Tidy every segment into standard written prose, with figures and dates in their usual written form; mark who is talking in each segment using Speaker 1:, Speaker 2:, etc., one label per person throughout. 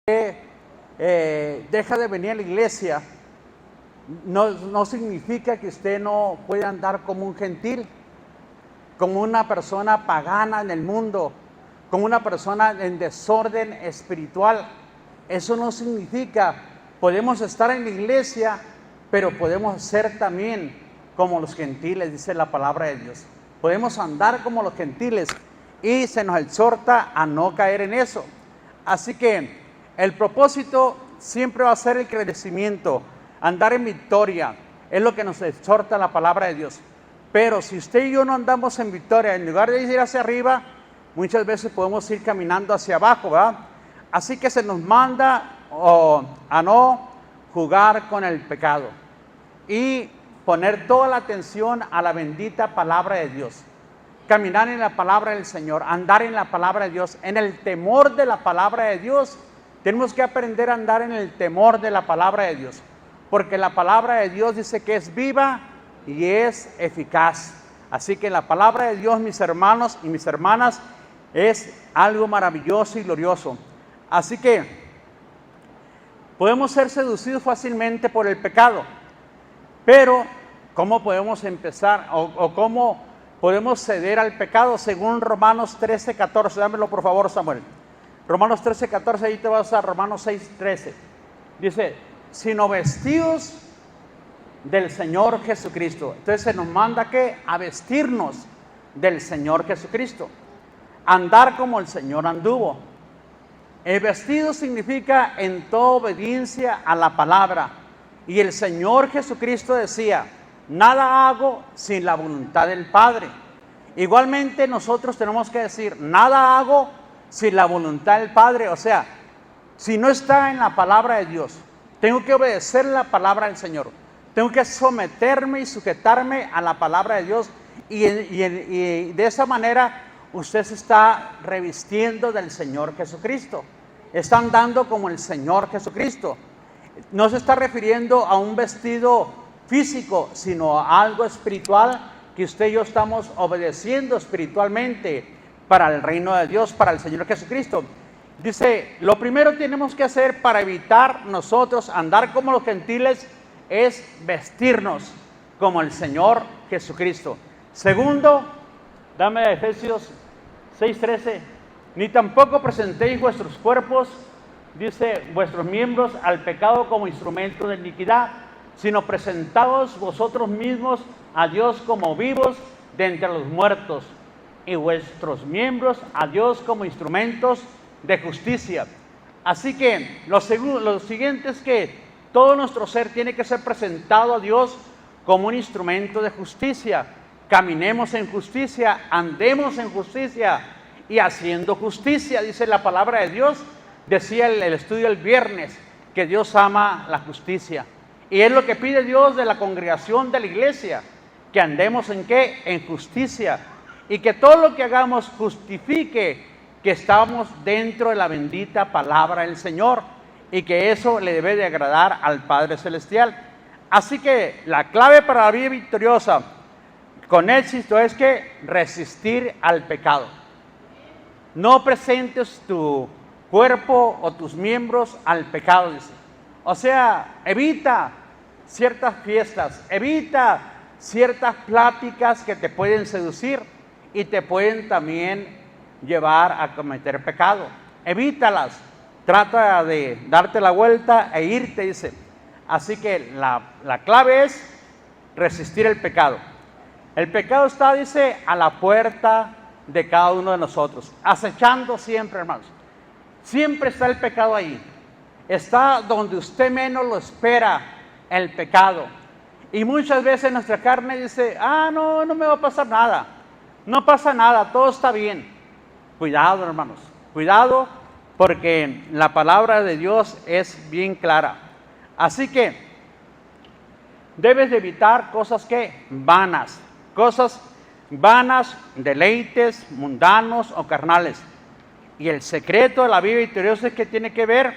Speaker 1: deja de venir a la iglesia, no significa que usted no pueda andar como un gentil, como una persona pagana en el mundo, como una persona en desorden espiritual. Eso no significa, podemos estar en la iglesia, pero podemos ser también como los gentiles, dice la palabra de Dios. Podemos andar como los gentiles y se nos exhorta a no caer en eso. Así que el propósito siempre va a ser el crecimiento, andar en victoria, es lo que nos exhorta la palabra de Dios. Pero si usted y yo no andamos en victoria, en lugar de ir hacia arriba, muchas veces podemos ir caminando hacia abajo, ¿verdad? Así que se nos manda a no jugar con el pecado y poner toda la atención a la bendita palabra de Dios. Caminar en la palabra del Señor, andar en la palabra de Dios, en el temor de la palabra de Dios. Tenemos que aprender a andar en el temor de la palabra de Dios, porque la palabra de Dios dice que es viva y es eficaz. Así que la palabra de Dios, mis hermanos y mis hermanas, es algo maravilloso y glorioso. Así que podemos ser seducidos fácilmente por el pecado, pero ¿cómo podemos empezar o cómo podemos ceder al pecado? Según Romanos 13:14, dámelo por favor, Samuel. Romanos 13:14, ahí te vas a Romanos 6:13. Dice, sino vestidos del Señor Jesucristo. Entonces se nos manda que a vestirnos del Señor Jesucristo, andar como el Señor anduvo. El vestido significa en toda obediencia a la palabra. Y el Señor Jesucristo decía, nada hago sin la voluntad del Padre. Igualmente nosotros tenemos que decir, nada hago sin la voluntad del Padre. O sea, si no está en la palabra de Dios, tengo que obedecer la palabra del Señor. Tengo que someterme y sujetarme a la palabra de Dios. Y de esa manera usted se está revistiendo del Señor Jesucristo. Está andando como el Señor Jesucristo. No se está refiriendo a un vestido físico, sino a algo espiritual que usted y yo estamos obedeciendo espiritualmente para el reino de Dios, para el Señor Jesucristo. Dice, lo primero que tenemos que hacer para evitar nosotros andar como los gentiles es vestirnos como el Señor Jesucristo. Segundo, dame Efesios 6:13, ni tampoco presentéis vuestros cuerpos, dice, vuestros miembros al pecado como instrumento de iniquidad, sino presentaos vosotros mismos a Dios como vivos de entre los muertos, y vuestros miembros a Dios como instrumentos de justicia. Así que lo siguiente es que todo nuestro ser tiene que ser presentado a Dios como un instrumento de justicia. Caminemos en justicia, andemos en justicia y haciendo justicia, dice la palabra de Dios. Decía el estudio el viernes que Dios ama la justicia. Y es lo que pide Dios de la congregación de la iglesia, que andemos en ¿qué? En justicia. Y que todo lo que hagamos justifique que estamos dentro de la bendita palabra del Señor. Y que eso le debe de agradar al Padre Celestial. Así que la clave para la vida victoriosa con éxito es que resistir al pecado. No presentes tu cuerpo o tus miembros al pecado, dice. O sea, evita ciertas fiestas, evita ciertas pláticas que te pueden seducir y te pueden también llevar a cometer pecado. Evítalas, trata de darte la vuelta e irte, dice. Así que la clave es resistir el pecado. El pecado está, dice, a la puerta de cada uno de nosotros, acechando siempre, hermanos. Siempre está el pecado ahí. Está donde usted menos lo espera, el pecado. Y muchas veces nuestra carne dice, no me va a pasar nada. No pasa nada, todo está bien. Cuidado, hermanos, cuidado, porque la palabra de Dios es bien clara. Así que debes de evitar cosas que vanas, deleites mundanos o carnales. Y el secreto de la vida victoriosa es que tiene que ver,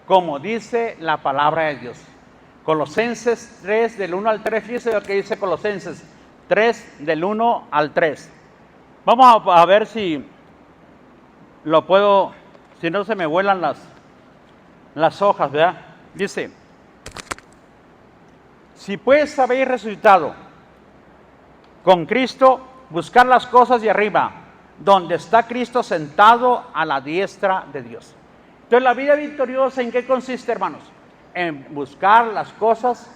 Speaker 1: como dice la palabra de Dios. Colosenses 3, del 1 al 3, fíjese lo que dice Colosenses 3, del 1 al 3. Vamos a ver si lo puedo, si no se me vuelan las hojas, ¿verdad? Dice, si pues habéis resucitado con Cristo, buscar las cosas de arriba, donde está Cristo sentado a la diestra de Dios. Entonces, la vida victoriosa, ¿en qué consiste, hermanos? En buscar las cosas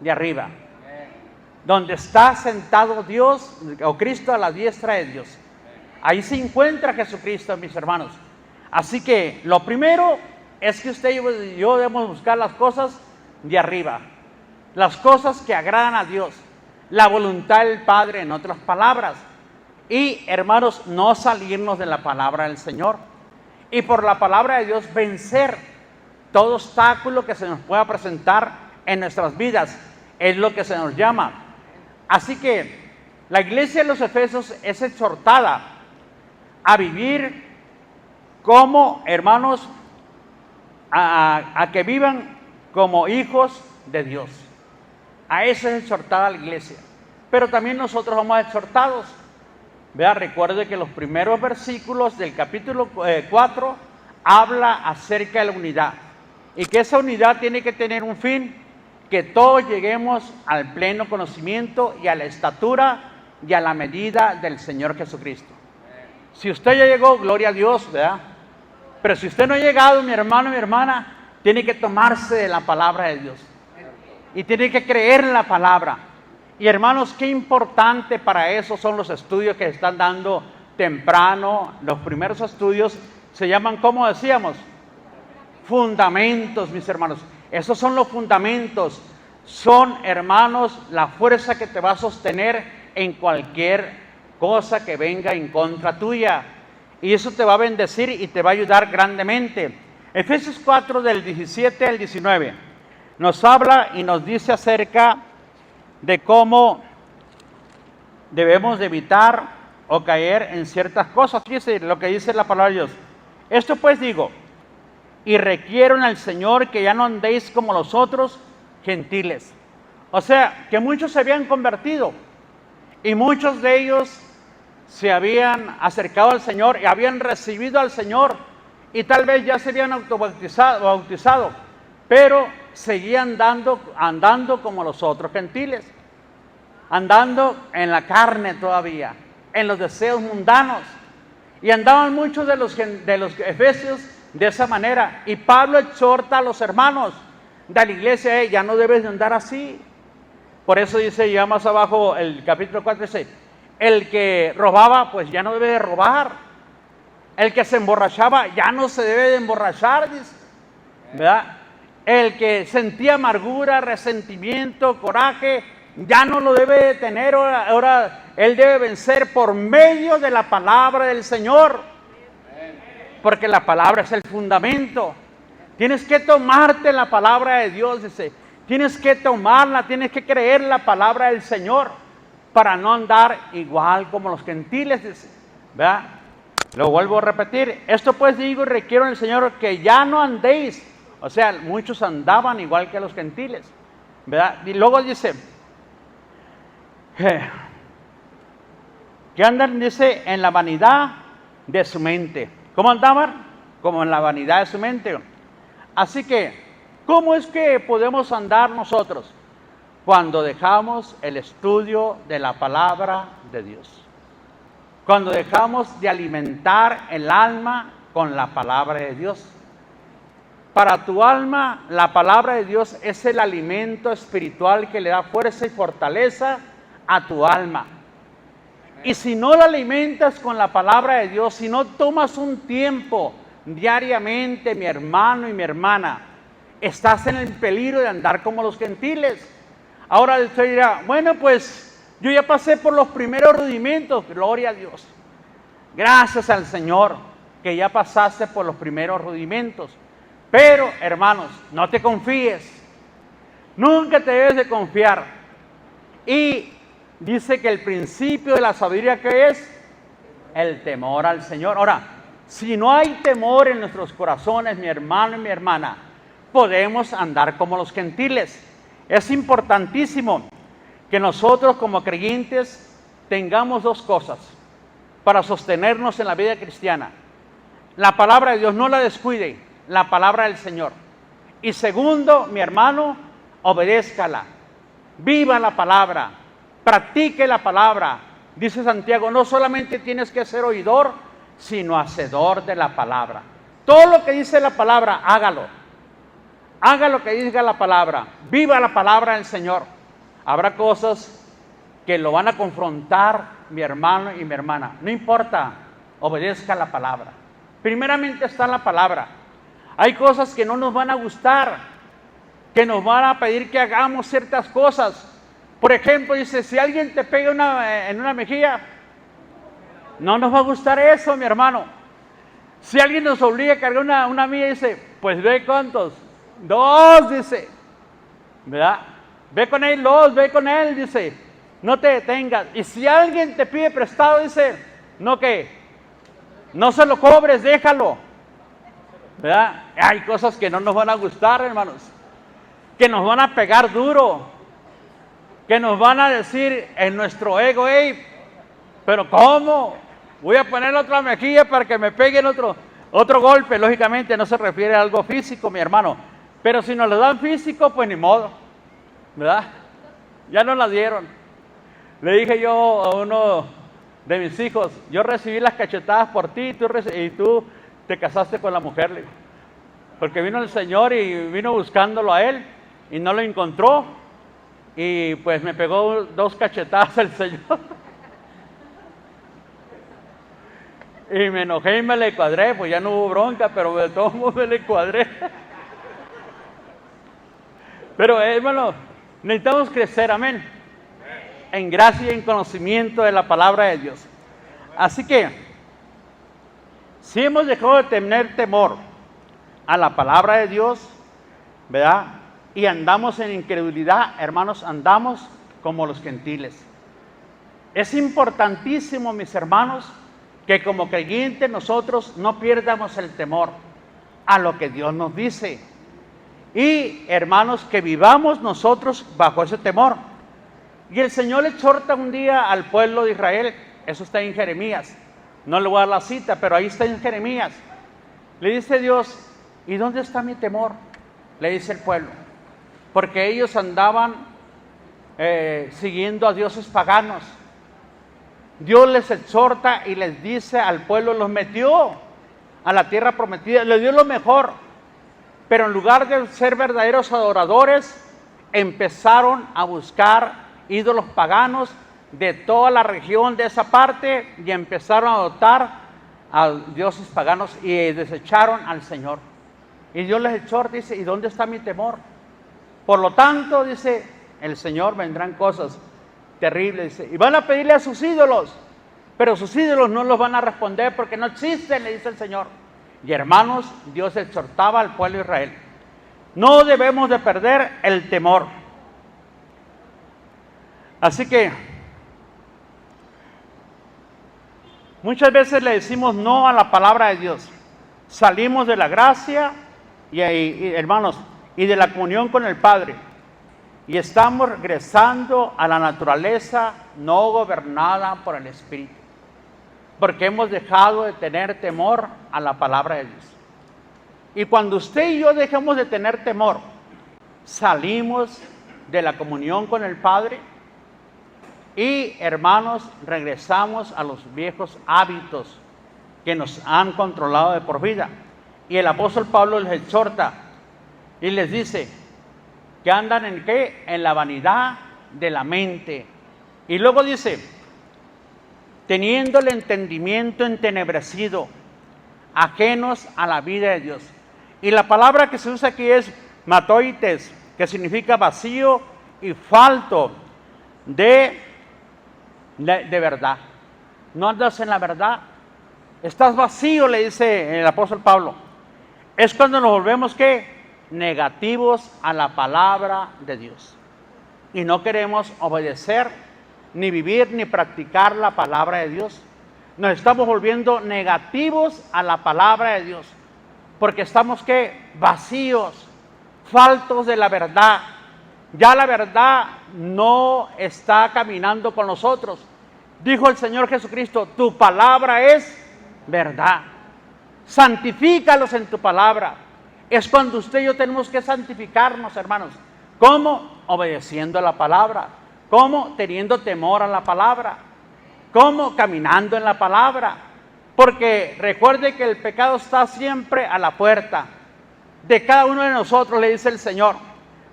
Speaker 1: de arriba, donde está sentado Dios o Cristo a la diestra de Dios. Ahí se encuentra Jesucristo, mis hermanos. Así que lo primero es que usted y yo debemos buscar las cosas de arriba, las cosas que agradan a Dios, la voluntad del Padre, en otras palabras. Y, hermanos, no salirnos de la palabra del Señor. Y por la palabra de Dios vencer todo obstáculo que se nos pueda presentar en nuestras vidas. Es lo que se nos llama. Así que la iglesia de los Efesios es exhortada a vivir como, hermanos, a que vivan como hijos de Dios. A eso es exhortada la iglesia. Pero también nosotros somos exhortados. Vea, recuerde que los primeros versículos del capítulo 4 habla acerca de la unidad. Y que esa unidad tiene que tener un fin, que todos lleguemos al pleno conocimiento y a la estatura y a la medida del Señor Jesucristo. Si usted ya llegó, gloria a Dios, ¿verdad? Pero si usted no ha llegado, mi hermano, mi hermana, tiene que tomarse de la palabra de Dios. Y tiene que creer en la palabra. Y hermanos, qué importante para eso son los estudios que están dando temprano. Los primeros estudios se llaman, ¿cómo decíamos? Fundamentos, mis hermanos. Esos son los fundamentos. Son, hermanos, la fuerza que te va a sostener en cualquier cosa que venga en contra tuya. Y eso te va a bendecir y te va a ayudar grandemente. Efesios 4 del 17 al 19 nos habla y nos dice acerca de cómo debemos de evitar o caer en ciertas cosas. Fíjese lo que dice la palabra de Dios. Esto pues digo, y requiero en el Señor que ya no andéis como los otros gentiles. O sea, que muchos se habían convertido y muchos de ellos se habían acercado al Señor y habían recibido al Señor y tal vez ya se habían bautizado, pero seguían andando como los otros gentiles, andando en la carne todavía, en los deseos mundanos. Y andaban muchos de los efesios de esa manera. Y Pablo exhorta a los hermanos de la iglesia, ya no debes de andar así. Por eso dice ya más abajo el capítulo 4, dice, el que robaba, pues ya no debe de robar. El que se emborrachaba, ya no se debe de emborrachar, dice, ¿verdad? El que sentía amargura, resentimiento, coraje, ya no lo debe de tener. Ahora él debe vencer por medio de la palabra del Señor. Porque la palabra es el fundamento. Tienes que tomarte la palabra de Dios, dice. Tienes que tomarla, tienes que creer la palabra del Señor para no andar igual como los gentiles, dice. ¿Verdad? Lo vuelvo a repetir. Esto pues digo y requiero en el Señor que ya no andéis. O sea, muchos andaban igual que los gentiles, ¿verdad? Y luego dice, que andan, dice, en la vanidad de su mente. ¿Cómo andaban? Como en la vanidad de su mente. Así que, ¿cómo es que podemos andar nosotros? Cuando dejamos el estudio de la palabra de Dios. Cuando dejamos de alimentar el alma con la palabra de Dios. Para tu alma, la palabra de Dios es el alimento espiritual que le da fuerza y fortaleza a tu alma. Y si no la alimentas con la palabra de Dios, si no tomas un tiempo diariamente, mi hermano y mi hermana, estás en el peligro de andar como los gentiles. Ahora usted dirá, bueno, pues yo ya pasé por los primeros rudimentos, gloria a Dios. Gracias al Señor que ya pasaste por los primeros rudimentos. Pero, hermanos, no te confíes. Nunca te debes de confiar. Y dice que el principio de la sabiduría, ¿qué es? El temor al Señor. Ahora, si no hay temor en nuestros corazones, mi hermano y mi hermana, podemos andar como los gentiles. Es importantísimo que nosotros como creyentes tengamos dos cosas para sostenernos en la vida cristiana. La palabra de Dios, no la descuide, la palabra del Señor. Y segundo, mi hermano, obedézcala. Viva la palabra. Practique la palabra. Dice Santiago, no solamente tienes que ser oidor, sino hacedor de la palabra. Todo lo que dice la palabra, hágalo. Haga lo que diga la palabra. Viva la palabra del Señor. Habrá cosas que lo van a confrontar mi hermano y mi hermana. No importa, obedezca la palabra. Primeramente está la palabra. Hay cosas que no nos van a gustar, que nos van a pedir que hagamos ciertas cosas. Por ejemplo, dice, si alguien te pega en una mejilla, no nos va a gustar eso, mi hermano. Si alguien nos obliga a cargar una milla, dice, pues ve cuántos. 2, dice. ¿Verdad? Ve con él, 2, ve con él, dice. No te detengas. Y si alguien te pide prestado, dice, no que, no se lo cobres, déjalo. ¿Verdad? Hay cosas que no nos van a gustar, hermanos. Que nos van a pegar duro. Que nos van a decir en nuestro ego, hey, pero ¿cómo? Voy a poner otra mejilla para que me peguen otro golpe. Lógicamente no se refiere a algo físico, mi hermano. Pero si nos lo dan físico, pues ni modo. ¿Verdad? Ya nos la dieron. Le dije yo a uno de mis hijos, yo recibí las cachetadas por ti y tú te casaste con la mujer. Le digo. Porque vino el Señor y vino buscándolo a él y no lo encontró. Y pues me pegó 2 cachetadas el Señor. Y me enojé y me le cuadré, pues ya no hubo bronca, pero de todos modos me le cuadré. Pero hermano, necesitamos crecer, amén, en gracia y en conocimiento de la palabra de Dios. Así que, si hemos dejado de tener temor a la palabra de Dios, ¿verdad? Y andamos en incredulidad, hermanos, andamos como los gentiles. Es importantísimo, mis hermanos, que como creyentes nosotros no pierdamos el temor a lo que Dios nos dice. Y, hermanos, que vivamos nosotros bajo ese temor. Y el Señor le exhorta un día al pueblo de Israel, eso está en Jeremías, no le voy a dar la cita, pero ahí está en Jeremías. Le dice Dios, ¿y dónde está mi temor? Le dice el pueblo, porque ellos andaban siguiendo a dioses paganos. Dios les exhorta y les dice al pueblo, los metió a la tierra prometida, les dio lo mejor, pero en lugar de ser verdaderos adoradores, empezaron a buscar ídolos paganos de toda la región de esa parte y empezaron a adoptar a dioses paganos y desecharon al Señor. Y Dios les exhorta y dice, ¿y dónde está mi temor? Por lo tanto, dice el Señor, vendrán cosas terribles, dice, y van a pedirle a sus ídolos, pero sus ídolos no los van a responder porque no existen, le dice el Señor. Y hermanos, Dios exhortaba al pueblo de Israel, no debemos de perder el temor. Así que muchas veces le decimos no a la palabra de Dios, salimos de la gracia y hermanos, y de la comunión con el Padre, y estamos regresando a la naturaleza no gobernada por el Espíritu, porque hemos dejado de tener temor a la palabra de Dios. Y cuando usted y yo dejamos de tener temor, salimos de la comunión con el Padre y, hermanos, regresamos a los viejos hábitos que nos han controlado de por vida. Y el apóstol Pablo les exhorta y les dice que andan en ¿qué? En la vanidad de la mente. Y luego dice, teniendo el entendimiento entenebrecido, ajenos a la vida de Dios. Y la palabra que se usa aquí es matoites, que significa vacío y falto de verdad. No andas en la verdad, estás vacío, le dice el apóstol Pablo. Es cuando nos volvemos ¿qué? Negativos a la palabra de Dios. Y no queremos obedecer, ni vivir, ni practicar la palabra de Dios. Nos estamos volviendo negativos a la palabra de Dios. Porque estamos ¿qué? Vacíos, faltos de la verdad. Ya la verdad no está caminando con nosotros. Dijo el Señor Jesucristo, tu palabra es verdad. Santifícalos en tu palabra. Es cuando usted y yo tenemos que santificarnos, hermanos. ¿Cómo? Obedeciendo a la palabra. ¿Cómo? Teniendo temor a la palabra. ¿Cómo? Caminando en la palabra. Porque recuerde que el pecado está siempre a la puerta de cada uno de nosotros, le dice el Señor.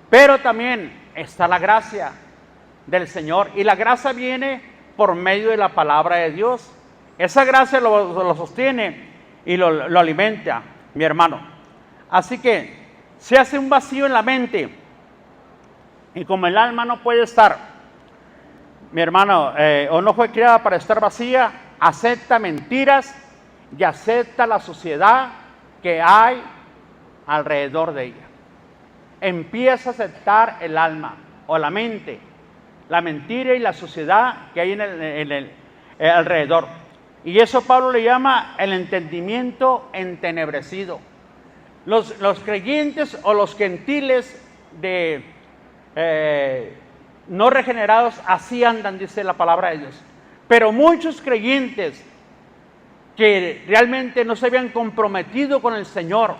Speaker 1: Pero también está la gracia del Señor. Y la gracia viene por medio de la palabra de Dios. Esa gracia lo sostiene y lo alimenta, mi hermano. Así que se hace un vacío en la mente. Y como el alma no puede estar, mi hermano, o no fue creada para estar vacía, acepta mentiras y acepta la suciedad que hay alrededor de ella. Empieza a aceptar el alma o la mente, la mentira y la suciedad que hay en el alrededor. Y eso Pablo le llama el entendimiento entenebrecido. Los creyentes o los gentiles no regenerados así andan, dice la palabra de Dios. Pero muchos creyentes que realmente no se habían comprometido con el Señor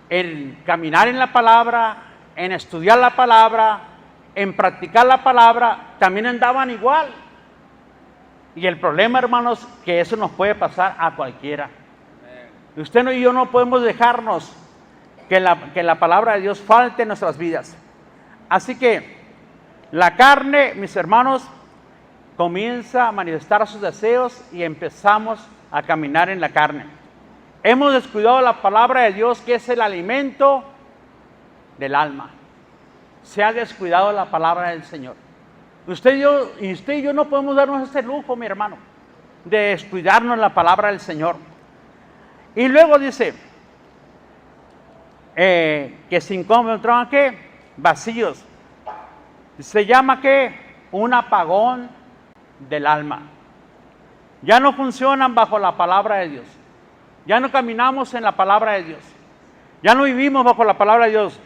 Speaker 1: en caminar en la palabra, en estudiar la palabra, en practicar la palabra, también andaban igual. Y el problema, hermanos, que eso nos puede pasar a cualquiera. Usted y yo no podemos dejarnos que la palabra de Dios falte en nuestras vidas. Así que la carne, mis hermanos, comienza a manifestar sus deseos y empezamos a caminar en la carne. Hemos descuidado la palabra de Dios, que es el alimento del alma. Se ha descuidado la palabra del Señor. Usted y yo no podemos darnos este lujo, mi hermano, de descuidarnos la palabra del Señor. Y luego dice que se encontraban ¿qué? Vacíos. Se llama ¿qué? Un apagón del alma. Ya no funcionan bajo la palabra de Dios. Ya no caminamos en la palabra de Dios. Ya no vivimos bajo la palabra de Dios.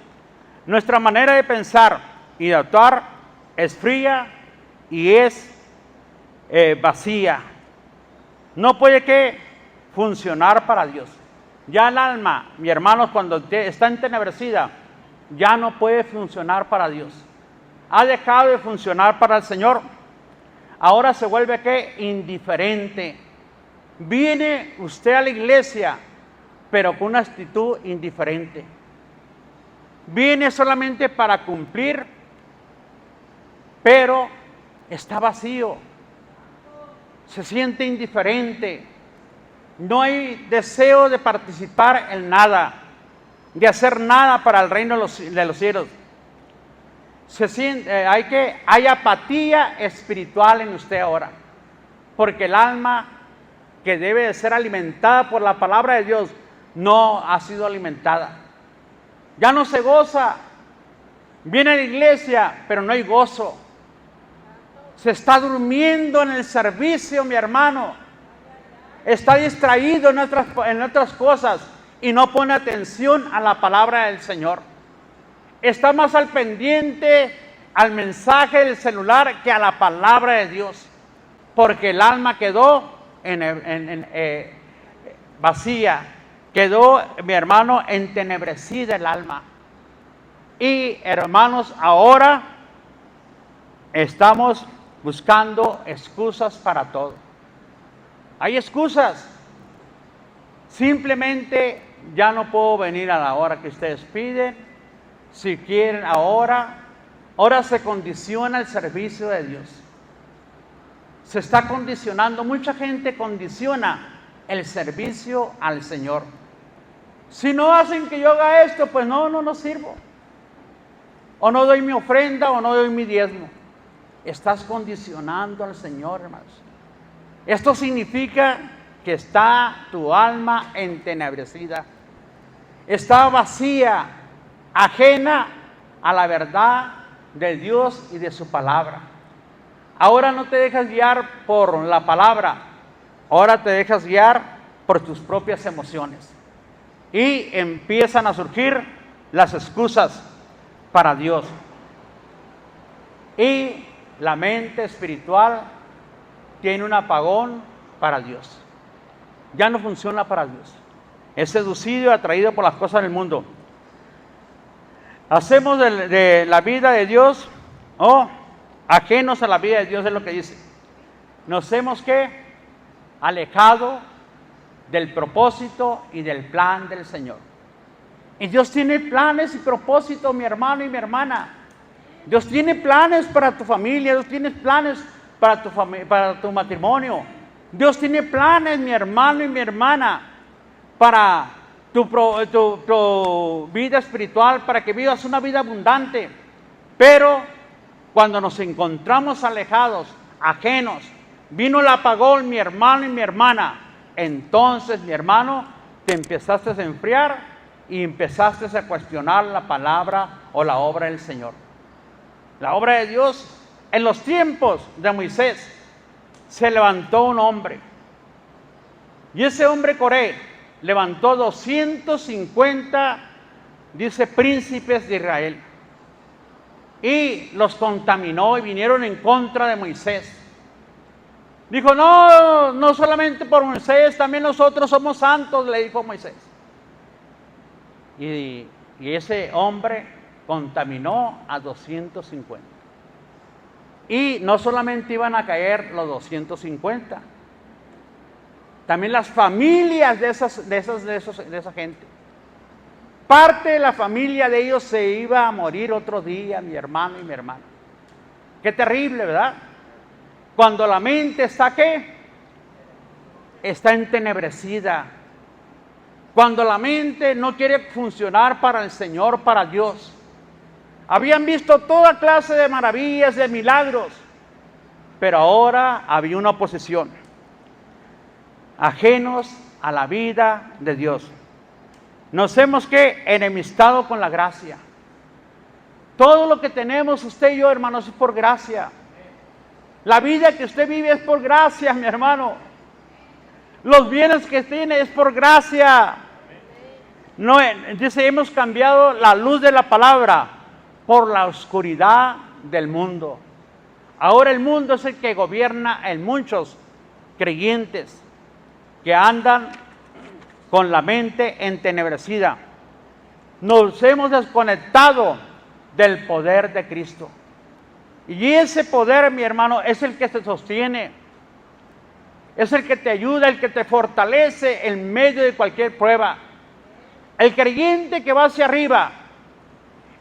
Speaker 1: Nuestra manera de pensar y de actuar es fría y es vacía. No puede que funcionar para Dios. Ya el alma, mi hermano, cuando está entenebrecida, ya no puede funcionar para Dios. Ha dejado de funcionar para el Señor. Ahora se vuelve ¿qué? Indiferente. Viene usted a la iglesia, pero con una actitud indiferente. Viene solamente para cumplir, pero está vacío. Se siente indiferente. No hay deseo de participar en nada, de hacer nada para el reino de los cielos. Hay apatía espiritual en usted ahora, porque el alma que debe de ser alimentada por la palabra de Dios no ha sido alimentada. Ya no se goza. Viene a la iglesia, pero no hay gozo. Se está durmiendo en el servicio, mi hermano. Está distraído en otras cosas y no pone atención a la palabra del Señor. Está más al pendiente al mensaje del celular que a la palabra de Dios, porque el alma quedó vacía, quedó, mi hermano, entenebrecida el alma. Y hermanos, ahora estamos buscando excusas para todo. Hay excusas. Simplemente ya no puedo venir a la hora que ustedes piden. Si quieren ahora se condiciona el servicio de Dios. Se está condicionando, mucha gente condiciona el servicio al Señor. Si no hacen que yo haga esto, pues no sirvo. O no doy mi ofrenda o no doy mi diezmo. Estás condicionando al Señor, hermanos. Esto significa que está tu alma entenebrecida. Está vacía, ajena a la verdad de Dios y de su palabra. Ahora no te dejas guiar por la palabra, ahora te dejas guiar por tus propias emociones. Y empiezan a surgir las excusas para Dios. Y la mente espiritual tiene un apagón para Dios. Ya no funciona para Dios. es seducido y atraído por las cosas del mundo. Hacemos de la vida de Dios, ajenos a la vida de Dios, es lo que dice. Nos hemos alejado del propósito y del plan del Señor. Y Dios tiene planes y propósitos, mi hermano y mi hermana. Dios tiene planes para tu familia, Dios tiene planes para tu matrimonio. Dios tiene planes, mi hermano y mi hermana, para tu vida espiritual, para que vivas una vida abundante. Pero cuando nos encontramos alejados, ajenos, vino el apagón, mi hermano y mi hermana, entonces, mi hermano, te empezaste a enfriar y empezaste a cuestionar la palabra o la obra del Señor. La obra de Dios, en los tiempos de Moisés, se levantó un hombre. Y ese hombre Coré levantó 250, dice, príncipes de Israel. Y los contaminó y vinieron en contra de Moisés. Dijo, no solamente por Moisés, también nosotros somos santos, le dijo Moisés. Y ese hombre contaminó a 250. Y no solamente iban a caer los 250, también las familias de esa gente. Parte de la familia de ellos se iba a morir otro día, mi hermano y mi hermana. Qué terrible, ¿verdad? Cuando la mente está, está entenebrecida. Cuando la mente no quiere funcionar para el Señor, para Dios. Habían visto toda clase de maravillas, de milagros, pero ahora había una oposición. Ajenos a la vida de Dios. Nos hemos enemistado con la gracia. Todo lo que tenemos usted y yo, hermanos, es por gracia. La vida que usted vive es por gracia, mi hermano. Los bienes que tiene es por gracia. No, dice, hemos cambiado la luz de la palabra por la oscuridad del mundo. Ahora el mundo es el que gobierna en muchos creyentes que andan con la mente entenebrecida. Nos hemos desconectado del poder de Cristo. Y ese poder, mi hermano, es el que te sostiene. Es el que te ayuda, el que te fortalece en medio de cualquier prueba. El creyente que va hacia arriba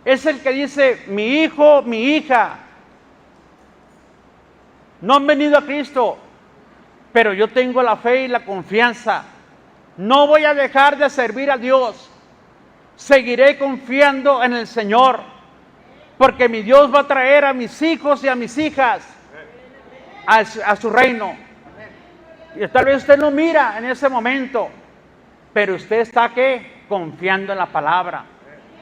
Speaker 1: es el que dice, mi hijo, mi hija, no han venido a Cristo, pero yo tengo la fe y la confianza. No voy a dejar de servir a Dios. Seguiré confiando en el Señor, porque mi Dios va a traer a mis hijos y a mis hijas a su reino. Y tal vez usted no mira en ese momento, pero usted está confiando en la palabra.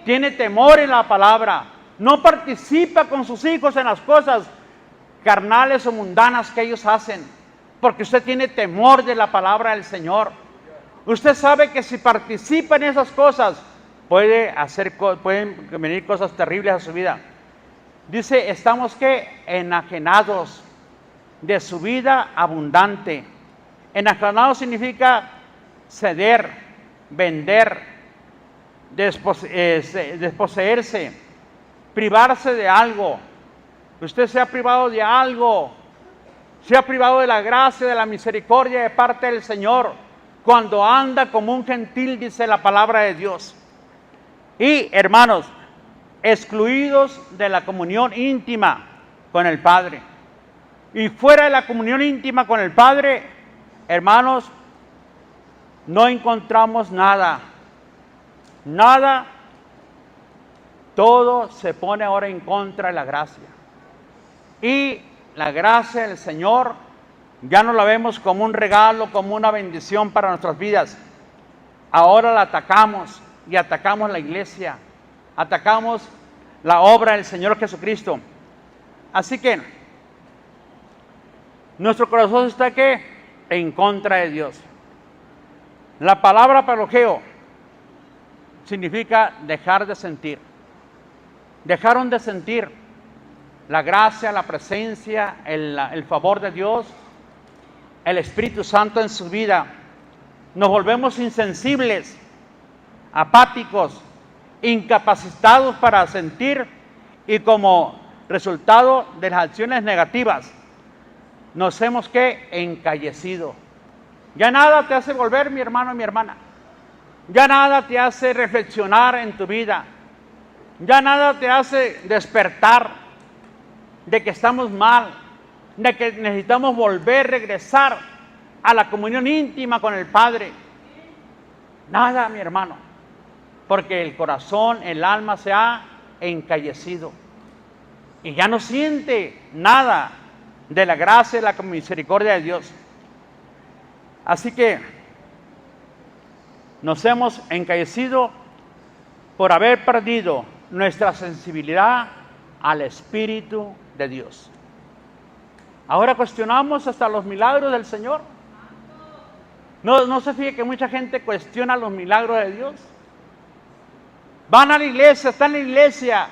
Speaker 1: Tiene temor en la palabra. No participa con sus hijos en las cosas carnales o mundanas que ellos hacen, porque usted tiene temor de la palabra del Señor. Usted sabe que si participa en esas cosas, pueden venir cosas terribles a su vida. Dice, estamos enajenados de su vida abundante. Enajenado significa ceder, vender, desposeerse, privarse de algo. Usted se ha privado de algo, se ha privado de la gracia, de la misericordia de parte del Señor, cuando anda como un gentil, dice la palabra de Dios. Y, hermanos, excluidos de la comunión íntima con el Padre. Y fuera de la comunión íntima con el Padre, hermanos, no encontramos nada. Nada. Todo se pone ahora en contra de la gracia. Y la gracia del Señor ya no la vemos como un regalo, como una bendición para nuestras vidas. Ahora la atacamos y atacamos la iglesia. Atacamos la obra del Señor Jesucristo. Así que nuestro corazón está en contra de Dios. La palabra parogeo significa dejar de sentir. Dejaron de sentir la gracia, la presencia, el favor de Dios, el Espíritu Santo en su vida. Nos volvemos insensibles apáticos, incapacitados para sentir, y como resultado de las acciones negativas, nos hemos que encallecido. Ya nada te hace volver, mi hermano y mi hermana. Ya nada te hace reflexionar en tu vida. Ya nada te hace despertar de que estamos mal, de que necesitamos volver, regresar a la comunión íntima con el Padre. Nada, mi hermano, porque el corazón, el alma se ha encallecido y ya no siente nada de la gracia y la misericordia de Dios. Así que nos hemos encallecido por haber perdido nuestra sensibilidad al Espíritu de Dios. Ahora cuestionamos hasta los milagros del Señor. No se fije que mucha gente cuestiona los milagros de Dios. Van a la iglesia, están en la iglesia,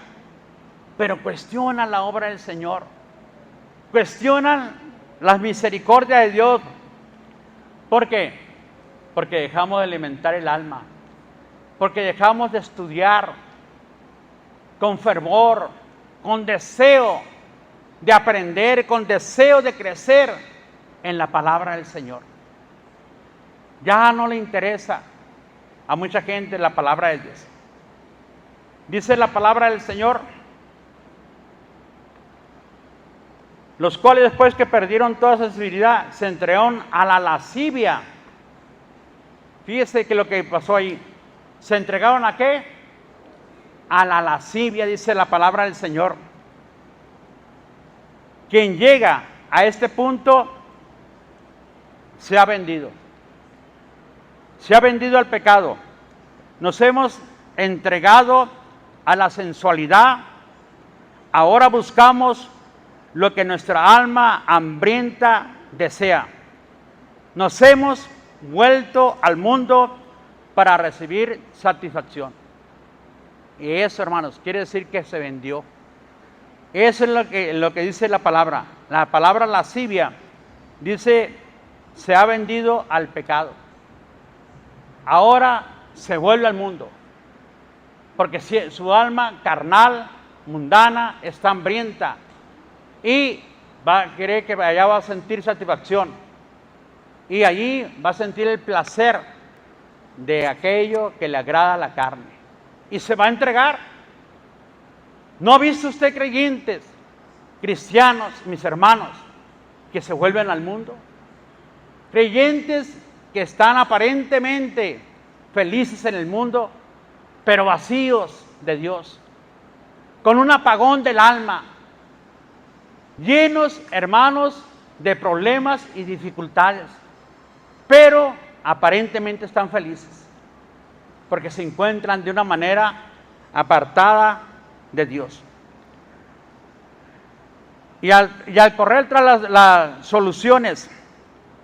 Speaker 1: pero cuestionan la obra del Señor. Cuestionan las misericordias de Dios. ¿Por qué? Porque dejamos de alimentar el alma. Porque dejamos de estudiar con fervor, con deseo de aprender, con deseo de crecer en la palabra del Señor. Ya no le interesa a mucha gente la palabra de Dios. Dice la palabra del Señor: los cuales después que perdieron toda sensibilidad se entregaron a la lascivia. Fíjese que lo que pasó ahí, ¿se entregaron a qué? A la lascivia, dice la palabra del Señor. Quien llega a este punto se ha vendido. Se ha vendido al pecado. Nos hemos entregado a la sensualidad. Ahora buscamos lo que nuestra alma hambrienta desea. Nos hemos vuelto al mundo para recibir satisfacción. Y eso, hermanos, quiere decir que se vendió. Eso es lo que dice la palabra. La palabra lascivia dice: se ha vendido al pecado. Ahora se vuelve al mundo, porque su alma carnal, mundana, está hambrienta y va a querer que allá va a sentir satisfacción, y allí va a sentir el placer de aquello que le agrada a la carne, y se va a entregar. ¿No ha visto usted creyentes, cristianos, mis hermanos, que se vuelven al mundo? Creyentes que están aparentemente felices en el mundo, pero vacíos de Dios, con un apagón del alma, llenos, hermanos, de problemas y dificultades, pero aparentemente están felices, porque se encuentran de una manera apartada de Dios. Y al correr tras las soluciones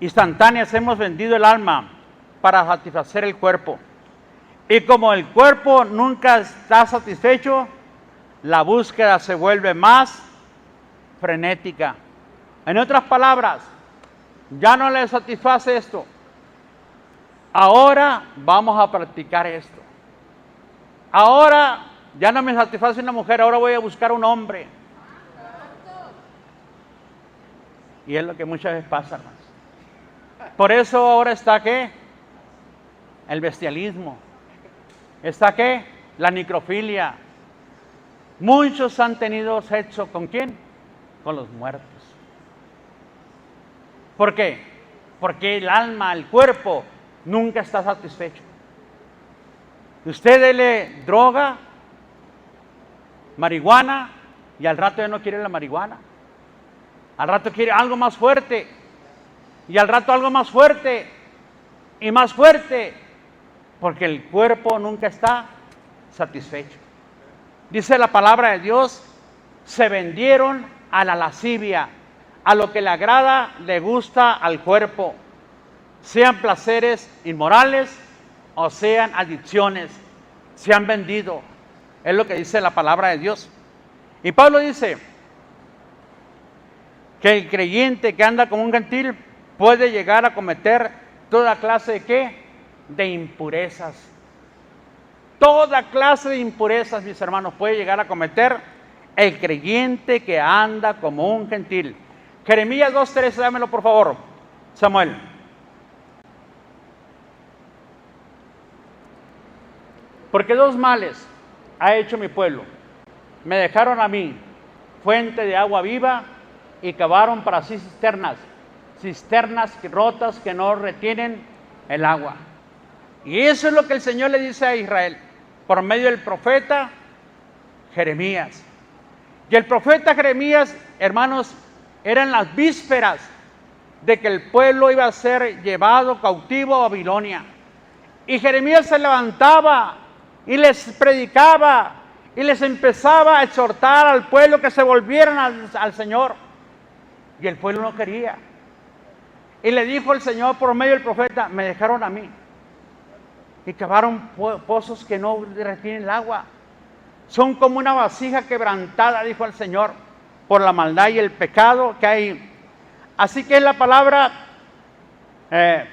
Speaker 1: instantáneas, hemos vendido el alma para satisfacer el cuerpo. Y como el cuerpo nunca está satisfecho, la búsqueda se vuelve más frenética. En otras palabras, ya no le satisface esto. Ahora vamos a practicar esto. Ahora ya no me satisface una mujer, ahora voy a buscar un hombre. Y es lo que muchas veces pasa, hermanos. Por eso ahora está ¿qué? El bestialismo. Está ¿qué? La necrofilia. Muchos han tenido sexo ¿con quién? Con los muertos. ¿Por qué? Porque el alma, el cuerpo, nunca está satisfecho. Usted dele droga, marihuana, y al rato ya no quiere la marihuana. Al rato quiere algo más fuerte, y al rato algo más fuerte, y más fuerte, porque el cuerpo nunca está satisfecho. Dice la palabra de Dios: se vendieron a la lascivia, a lo que le agrada, le gusta al cuerpo, sean placeres inmorales o sean adicciones, se han vendido. Es lo que dice la palabra de Dios. Y Pablo dice que el creyente que anda como un gentil puede llegar a cometer toda clase de ¿qué? De impurezas. toda clase de impurezas, mis hermanos, puede llegar a cometer el creyente que anda como un gentil. Jeremías 2:13, dámelo por favor, Samuel. Porque dos males ha hecho mi pueblo. Me dejaron a mí, fuente de agua viva, y cavaron para sí cisternas rotas que no retienen el agua. Y eso es lo que el Señor le dice a Israel, por medio del profeta Jeremías. Y el profeta Jeremías, hermanos, eran las vísperas de que el pueblo iba a ser llevado cautivo a Babilonia. Y Jeremías se levantaba y les predicaba y les empezaba a exhortar al pueblo que se volvieran al Señor. Y el pueblo no quería. Y le dijo el Señor por medio del profeta, me dejaron a mí. Y cavaron pozos que no retienen el agua. Son como una vasija quebrantada, dijo el Señor, por la maldad y el pecado que hay. Así que es la palabra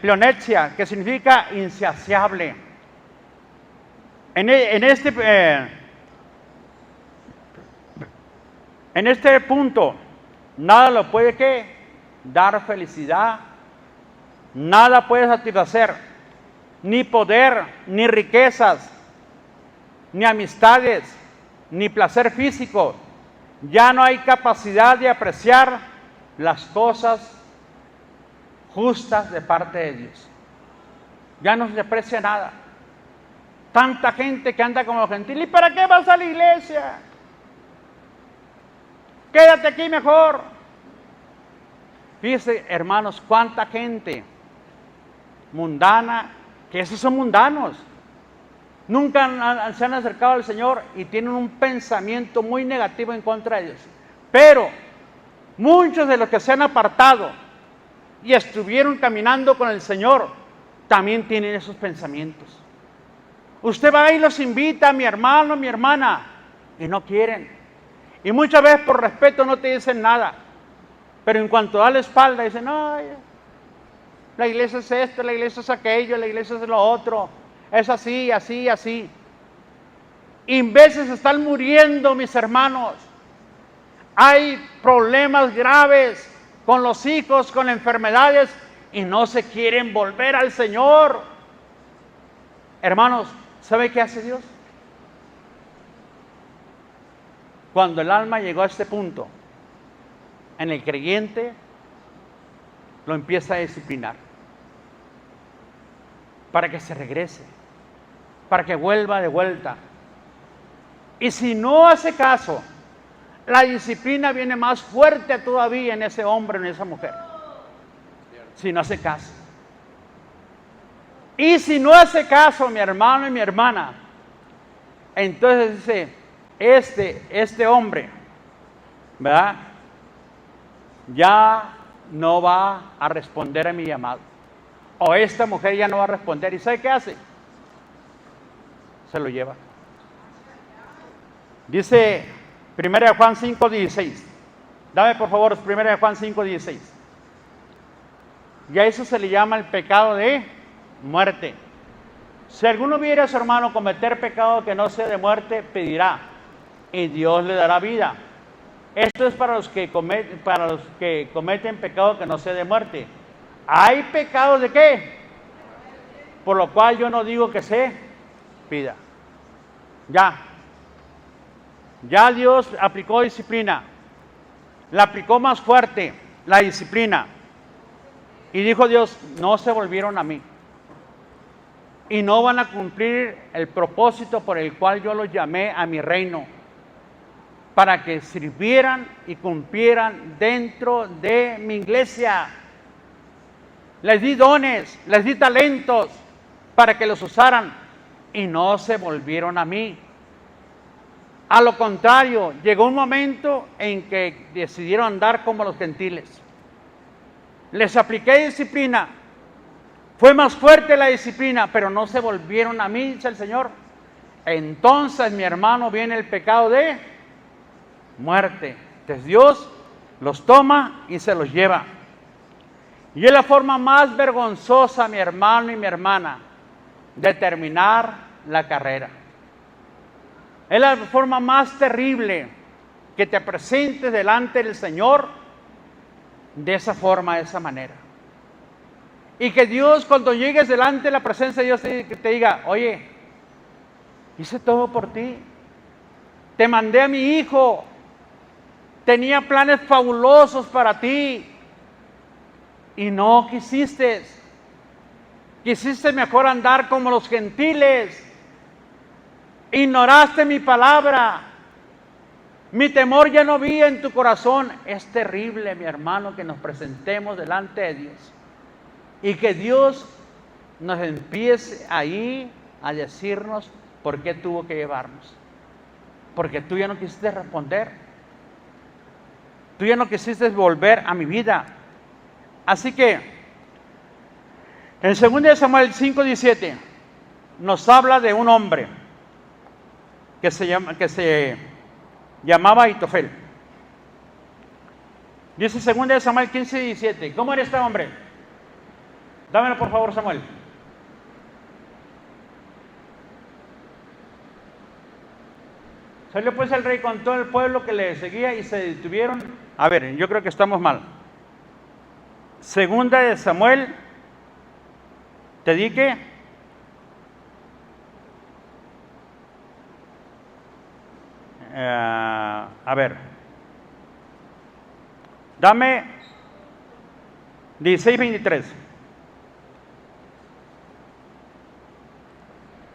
Speaker 1: pleonexia, que significa insaciable. En este punto, nada lo puede ¿qué? Dar felicidad, nada puede satisfacer, ni poder, ni riquezas, ni amistades, ni placer físico. Ya no hay capacidad de apreciar las cosas justas de parte de Dios. Ya no se aprecia nada. Tanta gente que anda como gentil. ¿Y para qué vas a la iglesia? Quédate aquí mejor. Fíjense, hermanos, cuánta gente mundana, que esos son mundanos. Nunca se han acercado al Señor y tienen un pensamiento muy negativo en contra de Dios. Pero muchos de los que se han apartado y estuvieron caminando con el Señor, también tienen esos pensamientos. Usted va y los invita, mi hermano, mi hermana, y no quieren. Y muchas veces por respeto no te dicen nada. Pero en cuanto da la espalda, dicen, no, la iglesia es esto, la iglesia es aquello, la iglesia es lo otro. Es así, así, así. Y veces están muriendo, mis hermanos. Hay problemas graves con los hijos, con enfermedades, y no se quieren volver al Señor. Hermanos, ¿sabe qué hace Dios? Cuando el alma llegó a este punto, en el creyente, lo empieza a disciplinar. Para que se regrese, para que vuelva de vuelta. Y si no hace caso, la disciplina viene más fuerte todavía en ese hombre, en esa mujer. Si no hace caso. Y si no hace caso, mi hermano y mi hermana, entonces dice, este hombre, ¿verdad? Ya no va a responder a mi llamado. O esta mujer ya no va a responder. ¿Y sabe qué hace? Se lo lleva. Dice 1 Juan 5:16. Dame por favor 1 Juan 5:16. Y a eso se le llama el pecado de muerte. Si alguno viera a su hermano cometer pecado que no sea de muerte, pedirá, y Dios le dará vida. Esto es para los que cometen pecado que no sea de muerte. ¿Hay pecados de qué? Por lo cual yo no digo que se pida. Ya Dios aplicó disciplina. La aplicó más fuerte, la disciplina. Y dijo Dios, no se volvieron a mí. Y no van a cumplir el propósito por el cual yo los llamé a mi reino. Para que sirvieran y cumplieran dentro de mi iglesia. Les di dones, les di talentos para que los usaran y no se volvieron a mí. A lo contrario, llegó un momento en que decidieron andar como los gentiles. Les apliqué disciplina. Fue más fuerte la disciplina, pero no se volvieron a mí, dice el Señor. Entonces, mi hermano, viene el pecado de muerte. Entonces Dios los toma y se los lleva. Y es la forma más vergonzosa, mi hermano y mi hermana, de terminar la carrera. Es la forma más terrible que te presentes delante del Señor de esa forma, de esa manera. Y que Dios, cuando llegues delante de la presencia de Dios, te diga, oye, hice todo por ti. Te mandé a mi hijo. Tenía planes fabulosos para ti. Y no quisiste. Quisiste mejor andar como los gentiles. Ignoraste mi palabra. Mi temor ya no vi en tu corazón. Es terrible, mi hermano, que nos presentemos delante de Dios. Y que Dios nos empiece ahí a decirnos por qué tuvo que llevarnos. Porque tú ya no quisiste responder. Tú ya no quisiste volver a mi vida. Así que, en 2 Samuel 5:17, nos habla de un hombre que se llamaba Ahitofel. Dice 2 Samuel 15:17. ¿Cómo era este hombre? Dámelo por favor, Samuel. Salió pues el rey con todo el pueblo que le seguía y se detuvieron. A ver, yo creo que estamos mal. 2 Samuel, te dije, a ver, dame 16:23.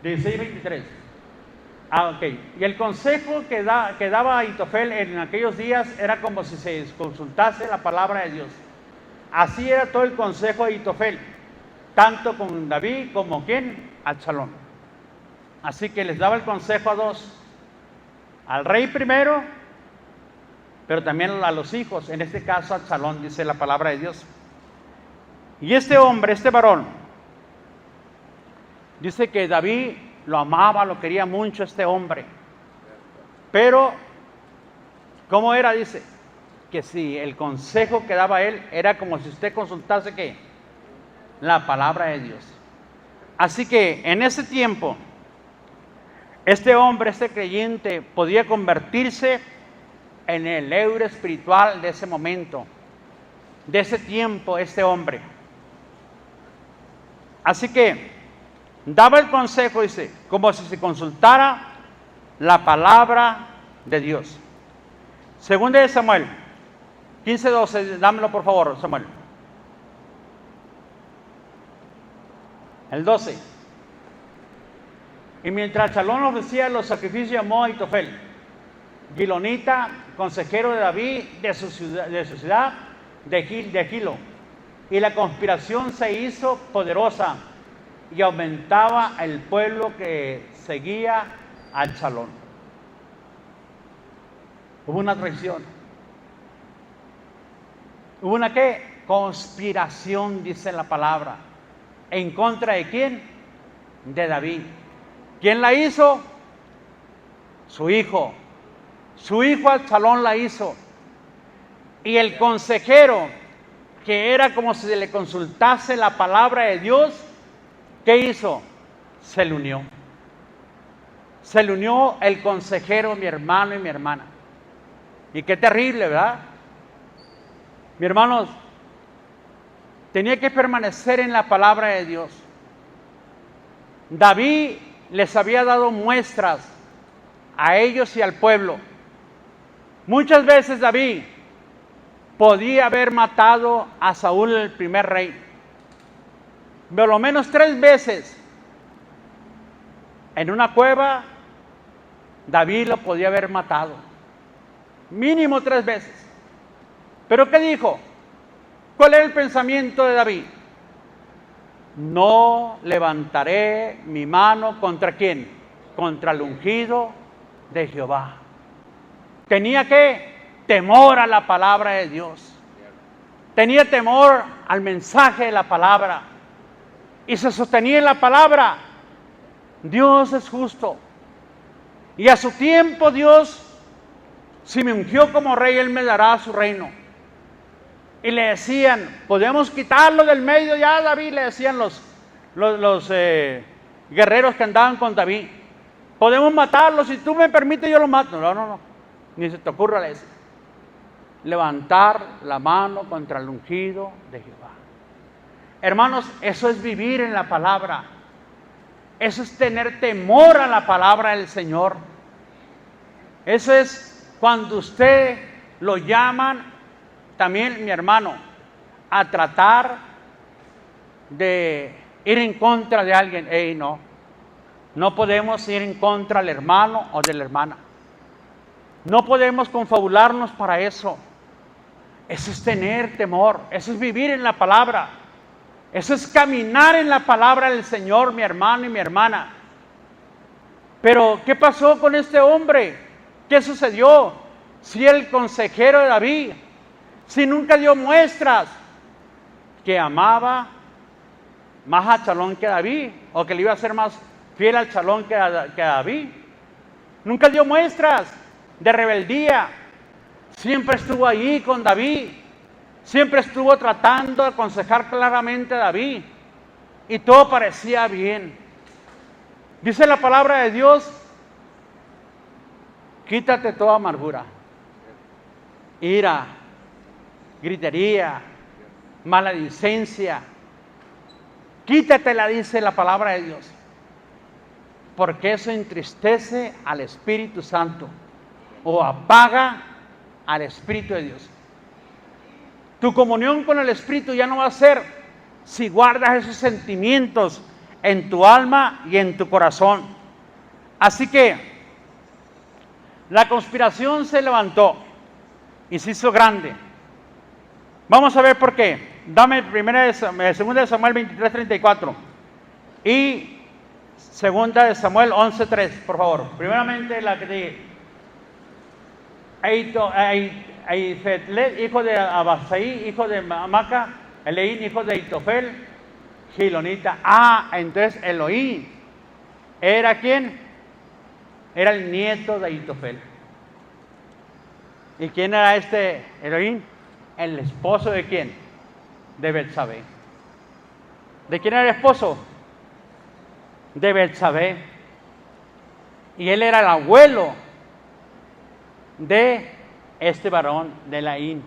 Speaker 1: 16:23. Ok. Y el consejo que daba Ahitofel en aquellos días era como si se consultase la palabra de Dios. Así era todo el consejo de Ahitofel, tanto con David como ¿quién? Absalón. Así que les daba el consejo a dos: al rey primero, pero también a los hijos, en este caso a Absalón, dice la palabra de Dios. Y este hombre, este varón, dice que David lo amaba, lo quería mucho este hombre. Pero, ¿cómo era? Dice, que si el consejo que daba él era como si usted consultase ¿qué? La palabra de Dios. Así que en ese tiempo, este hombre, este creyente, podía convertirse en el héroe espiritual de ese momento, de ese tiempo, este hombre. Así que daba el consejo, dice, como si se consultara la palabra de Dios. 2 Samuel 15:12, dámelo por favor, Samuel. El 12. Y mientras Absalón ofrecía los sacrificios, llamó a Ahitofel, Gilonita, consejero de David, de su ciudad de Gilo. Y la conspiración se hizo poderosa y aumentaba el pueblo que seguía a Absalón. Hubo una traición. Hubo una ¿qué? Conspiración, dice la palabra. ¿En contra de quién? De David. ¿Quién la hizo? Su hijo. Su hijo Absalón la hizo. Y el consejero, que era como si le consultase la palabra de Dios, ¿qué hizo? Se le unió. Se le unió el consejero, mi hermano y mi hermana. Y qué terrible, ¿verdad? Mi hermanos, tenía que permanecer en la palabra de Dios. David les había dado muestras a ellos y al pueblo. Muchas veces David podía haber matado a Saúl, el primer rey. Por lo menos 3 veces en una cueva David lo podía haber matado. Mínimo 3 veces. ¿Pero qué dijo? ¿Cuál era el pensamiento de David? No levantaré mi mano ¿contra quién? Contra el ungido de Jehová. Tenía que temor a la palabra de Dios. Tenía temor al mensaje de la palabra. Y se sostenía en la palabra. Dios es justo. Y a su tiempo Dios, si me ungió como rey, Él me dará su reino. Y le decían, podemos quitarlo del medio ya, David, le decían los guerreros que andaban con David. Podemos matarlo, si tú me permites yo lo mato. No, no, no, ni se te ocurra eso. Levantar la mano contra el ungido de Jehová. Hermanos, eso es vivir en la palabra. Eso es tener temor a la palabra del Señor. Eso es cuando usted lo llaman, también mi hermano, a tratar de ir en contra de alguien. No, no podemos ir en contra del hermano o de la hermana. No podemos confabularnos para eso. Eso es tener temor, eso es vivir en la palabra. Eso es caminar en la palabra del Señor, mi hermano y mi hermana. Pero, ¿qué pasó con este hombre? ¿Qué sucedió? Si el consejero de David, si nunca dio muestras que amaba más a Absalón que a David, o que le iba a ser más fiel a Absalón que a David. Nunca dio muestras de rebeldía. Siempre estuvo ahí con David. Siempre estuvo tratando de aconsejar claramente a David. Y todo parecía bien. Dice la palabra de Dios: quítate toda amargura, ira, gritería, maledicencia. Quítatela, dice la palabra de Dios, porque eso entristece al Espíritu Santo o apaga al Espíritu de Dios. Tu comunión con el Espíritu ya no va a ser si guardas esos sentimientos en tu alma y en tu corazón. Así que la conspiración se levantó y se hizo grande. Vamos a ver por qué. Dame segunda de Samuel 23:34 y segunda de Samuel 11:3, por favor. Primeramente la que dice Ahifelet, hijo de Abasaí, hijo de Maca, Eleín, hijo de Aitofel, Gilonita. Entonces Eloí era ¿quién? Era el nieto de Aitofel. ¿Y quién era este Eloí? El esposo de ¿quién? De Betsabé. ¿De quién era el esposo? De Betsabé. Y él era el abuelo de este varón de Laín.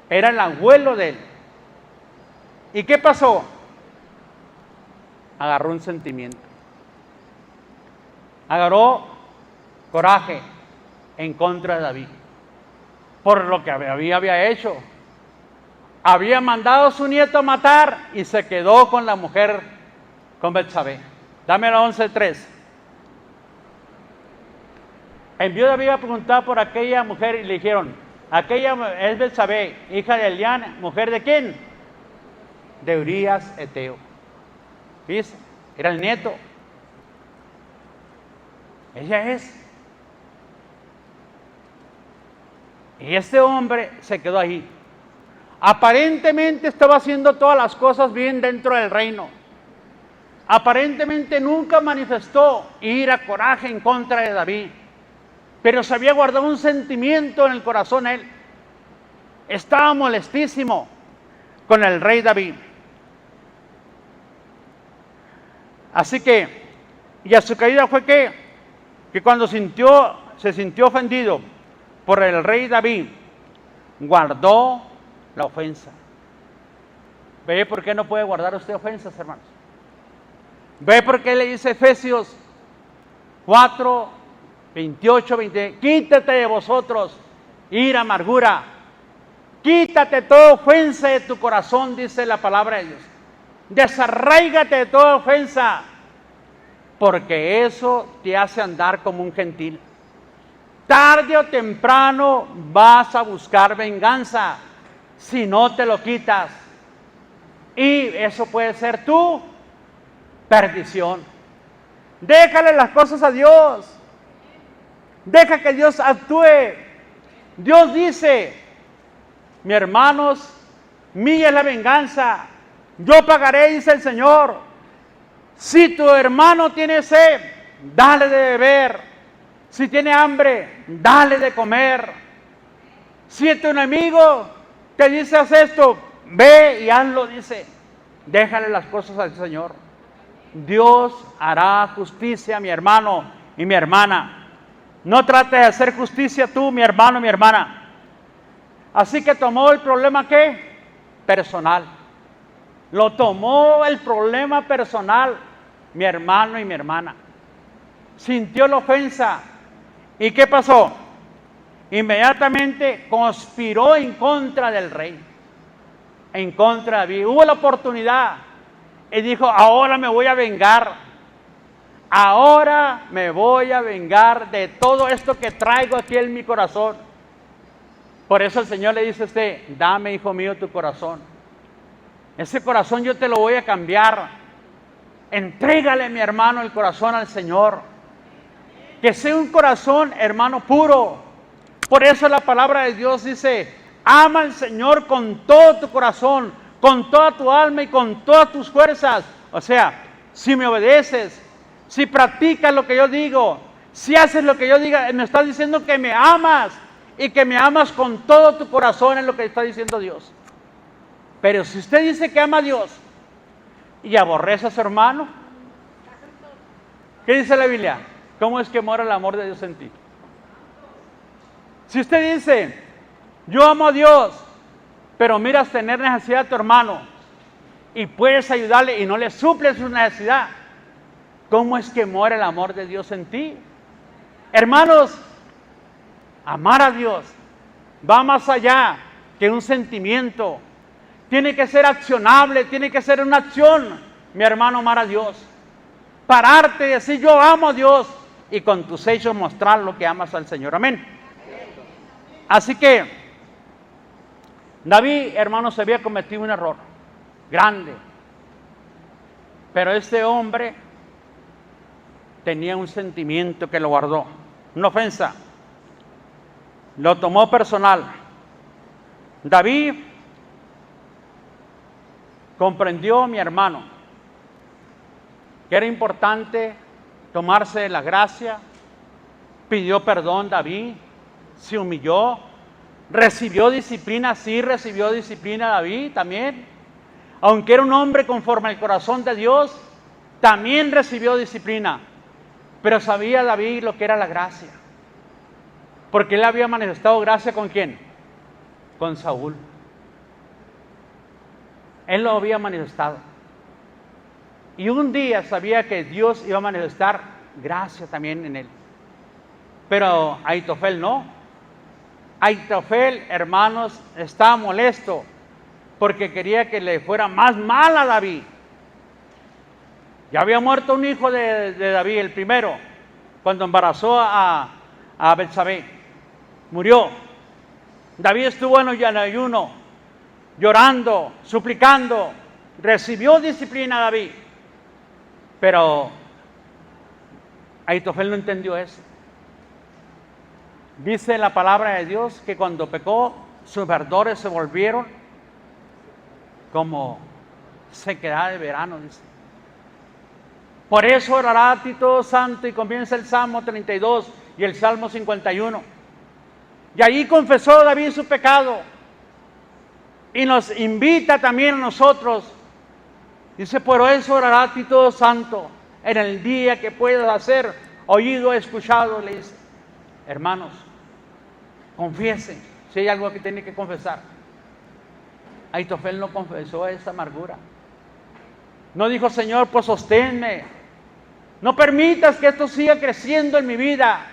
Speaker 1: Era el abuelo de él. ¿Y qué pasó? Agarró un sentimiento. Agarró coraje en contra de David por lo que había hecho. Había mandado a su nieto a matar y se quedó con la mujer, con Betsabé. Dame la 11:3. Envió David a preguntar por aquella mujer y le dijeron: aquella es Betsabé, hija de Elián, mujer de quién? De Urías Eteo. ¿Viste? Era el nieto. Ella es. Y este hombre se quedó ahí. Aparentemente estaba haciendo todas las cosas bien dentro del reino. Aparentemente nunca manifestó ira, coraje en contra de David. Pero se había guardado un sentimiento en el corazón él. Estaba molestísimo con el rey David. Así que, y a su caída fue que cuando se sintió ofendido por el rey David, guardó la ofensa. ¿Ve por qué no puede guardar usted ofensas, hermanos? ¿Ve por qué le dice Efesios 4:28-20? Quítate de vosotros ira, amargura. Quítate toda ofensa de tu corazón, dice la palabra de Dios. Desarráigate de toda ofensa, porque eso te hace andar como un gentil. Tarde o temprano vas a buscar venganza si no te lo quitas. Y eso puede ser tu perdición. Déjale las cosas a Dios. Deja que Dios actúe. Dios dice: mis hermanos, mía es la venganza, yo pagaré, dice el Señor. Si tu hermano tiene sed, dale de beber. Si tiene hambre, dale de comer. Si tu enemigo te dice: haz esto, ve y hazlo, dice. Déjale las cosas al Señor. Dios hará justicia, mi hermano y mi hermana. No trates de hacer justicia tú, mi hermano y mi hermana. Así que tomó el problema, ¿qué? Personal. Lo tomó el problema personal, mi hermano y mi hermana. Sintió la ofensa. ¿Y qué pasó? Inmediatamente conspiró en contra del rey, en contra de David. Hubo la oportunidad y dijo: ahora me voy a vengar. Ahora me voy a vengar de todo esto que traigo aquí en mi corazón. Por eso el Señor le dice a usted: dame, hijo mío, tu corazón. Ese corazón yo te lo voy a cambiar. Entrégale, mi hermano, el corazón al Señor. Que sea un corazón, hermano, puro. Por eso la palabra de Dios dice: ama al Señor con todo tu corazón, con toda tu alma y con todas tus fuerzas. O sea, si me obedeces, si practicas lo que yo digo, si haces lo que yo diga, me estás diciendo que me amas y que me amas con todo tu corazón, es lo que está diciendo Dios. Pero si usted dice que ama a Dios y aborrece a su hermano, ¿qué dice la Biblia? ¿Cómo es que mora el amor de Dios en ti? Si usted dice: yo amo a Dios, pero miras tener necesidad de tu hermano y puedes ayudarle y no le suples su necesidad, ¿cómo es que muere el amor de Dios en ti? Hermanos, amar a Dios va más allá que un sentimiento. Tiene que ser accionable, tiene que ser una acción, mi hermano, amar a Dios. Pararte y decir: yo amo a Dios, y con tus hechos mostrar lo que amas al Señor. Amén. Así que David, hermanos, se había cometido un error grande. Pero este hombre tenía un sentimiento que lo guardó, una ofensa. Lo tomó personal. David comprendió, mi hermano, que era importante tomarse de la gracia. Pidió perdón David, se humilló, recibió disciplina, sí recibió disciplina David también. Aunque era un hombre conforme al corazón de Dios, también recibió disciplina. Pero sabía David lo que era la gracia. Porque él había manifestado gracia ¿con quién? Con Saúl. Él lo había manifestado. Y un día sabía que Dios iba a manifestar gracia también en él. Pero Ahitofel no. Ahitofel, hermanos, estaba molesto porque quería que le fuera más mal a David. Ya había muerto un hijo de David, el primero, cuando embarazó a Betsabé. Murió. David estuvo en ayuno, llorando, suplicando. Recibió disciplina David. Pero Ahitofel no entendió eso. Dice la palabra de Dios que cuando pecó, sus verdores se volvieron como sequedad de verano, dice. Por eso orará a ti todo santo, y comienza el Salmo 32 y el Salmo 51. Y ahí confesó David su pecado y nos invita también a nosotros. Dice: por eso orará a ti todo santo, en el día que puedas hacer oído escuchado. Le dice: hermanos, confiesen si hay algo que tiene que confesar. Ahitofel no confesó esa amargura. No dijo: Señor, pues sosténme, no permitas que esto siga creciendo en mi vida,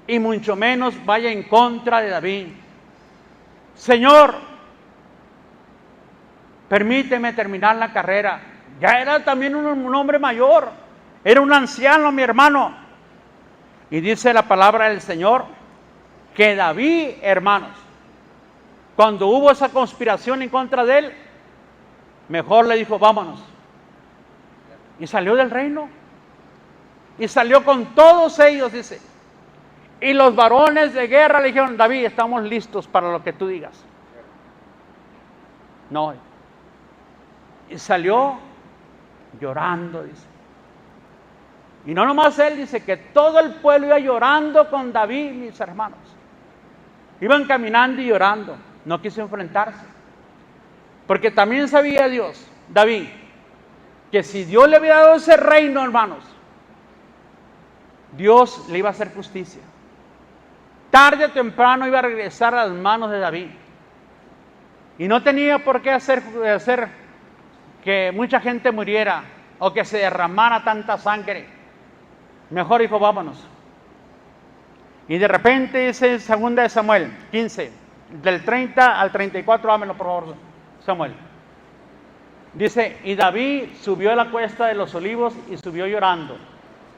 Speaker 1: y mucho menos vaya en contra de David. Señor, permíteme terminar la carrera. Ya era también un hombre mayor, era un anciano, mi hermano. Y dice la palabra del Señor que David, hermanos, cuando hubo esa conspiración en contra de él, mejor le dijo: vámonos. Y salió del reino. Y salió con todos ellos, dice. Y los varones de guerra le dijeron: David, estamos listos para lo que tú digas. No. Y salió llorando, dice. Y no nomás él, dice que todo el pueblo iba llorando con David, mis hermanos. Iban caminando y llorando. No quiso enfrentarse. Porque también sabía Dios, David, que si Dios le había dado ese reino, hermanos, Dios le iba a hacer justicia. Tarde o temprano iba a regresar a las manos de David. Y no tenía por qué hacer que mucha gente muriera o que se derramara tanta sangre. Mejor dijo, vámonos. Y de repente dice en 2 Samuel 15, del 30 al 34, dámelo por favor, Samuel. Dice, y David subió a la cuesta de los olivos y subió llorando,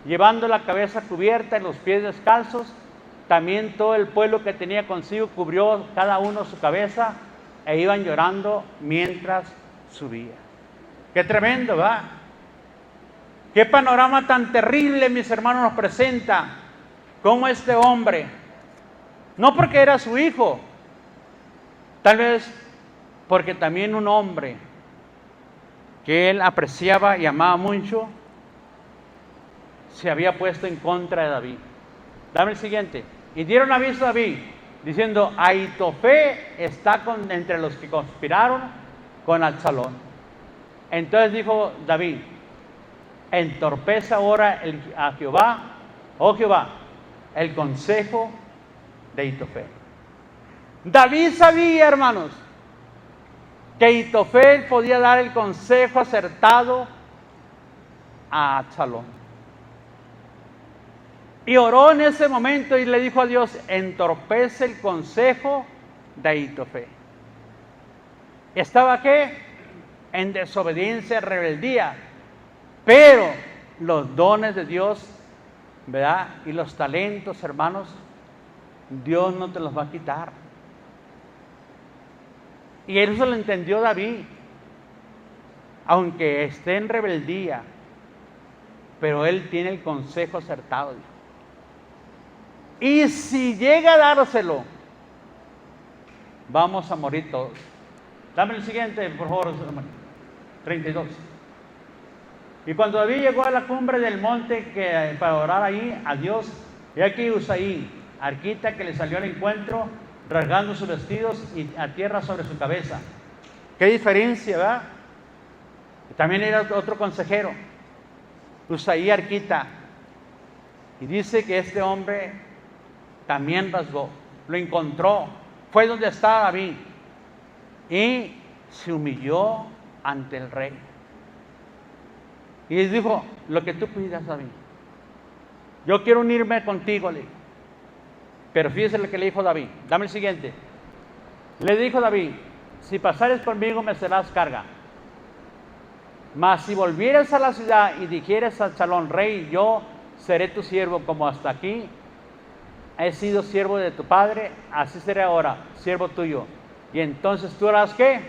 Speaker 1: llevando la cabeza cubierta y los pies descalzos. También todo el pueblo que tenía consigo cubrió cada uno su cabeza e iban llorando mientras subía. Qué tremendo, ¿va? Qué panorama tan terrible, mis hermanos, nos presenta. Cómo este hombre, no porque era su hijo, tal vez porque también un hombre que él apreciaba y amaba mucho, se había puesto en contra de David. Dame el siguiente. Y dieron aviso a David, diciendo, Ahitofel está entre los que conspiraron con Absalón. Entonces dijo David, entorpece ahora a Jehová, oh Jehová, el consejo de Ahitofel. David sabía, hermanos, que Ahitofel podía dar el consejo acertado a Absalón. Y oró en ese momento y le dijo a Dios, entorpece el consejo de Ahitofel. ¿Estaba qué? En desobediencia, rebeldía. Pero los dones de Dios, ¿verdad? Y los talentos, hermanos, Dios no te los va a quitar. Y eso lo entendió David. Aunque esté en rebeldía, pero él tiene el consejo acertado. Y si llega a dárselo, vamos a morir todos. Dame el siguiente, por favor, 32. Y cuando David llegó a la cumbre del monte para orar ahí a Dios, y aquí Usaí, arquita, que le salió al encuentro, rasgando sus vestidos y a tierra sobre su cabeza. Qué diferencia, ¿verdad? También era otro consejero, Usaí, arquita. Y dice que este hombre también rasgó, lo encontró, fue donde estaba David y se humilló ante el rey. Y les dijo, lo que tú pidas, David. Yo quiero unirme contigo, le dijo. Pero fíjese lo que le dijo David. Dame el siguiente. Le dijo David, si pasares conmigo me serás carga. Mas si volvieres a la ciudad y dijeres a Absalón, rey, yo seré tu siervo como hasta aquí he sido siervo de tu padre, así seré ahora, siervo tuyo. Y entonces tú harás ¿qué?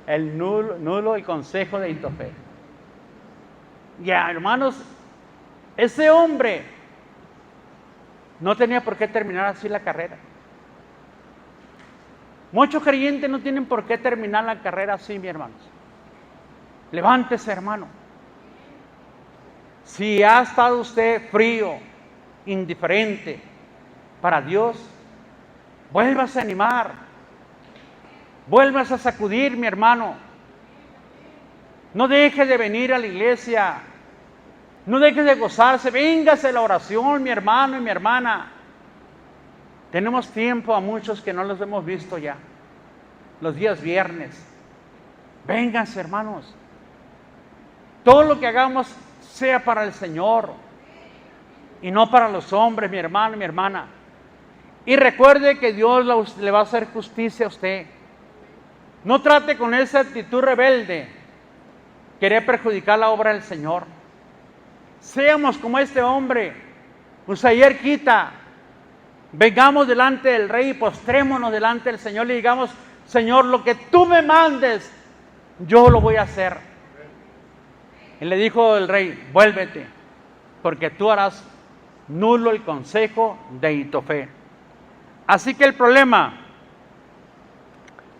Speaker 1: El nulo y consejo de Ahitofel. Ya, hermanos, ese hombre no tenía por qué terminar así la carrera. Muchos creyentes no tienen por qué terminar la carrera así, mi hermanos. Levántese, hermano. Si ha estado usted frío, indiferente para Dios, vuélvase a animar, vuélvase a sacudir, mi hermano. No deje de venir a la iglesia, no deje de gozarse, véngase a la oración, mi hermano y mi hermana. Tenemos tiempo a muchos que no los hemos visto ya, los días viernes. Vénganse, hermanos. Todo lo que hagamos sea para el Señor y no para los hombres, mi hermano y mi hermana. Y recuerde que Dios le va a hacer justicia a usted. No trate con esa actitud rebelde querer perjudicar la obra del Señor. Seamos como este hombre, Usaí, arquita. Vengamos delante del rey y postrémonos delante del Señor y digamos, Señor, lo que tú me mandes, yo lo voy a hacer. Y le dijo el rey, vuélvete, porque tú harás nulo el consejo de Ahitofel. Así que el problema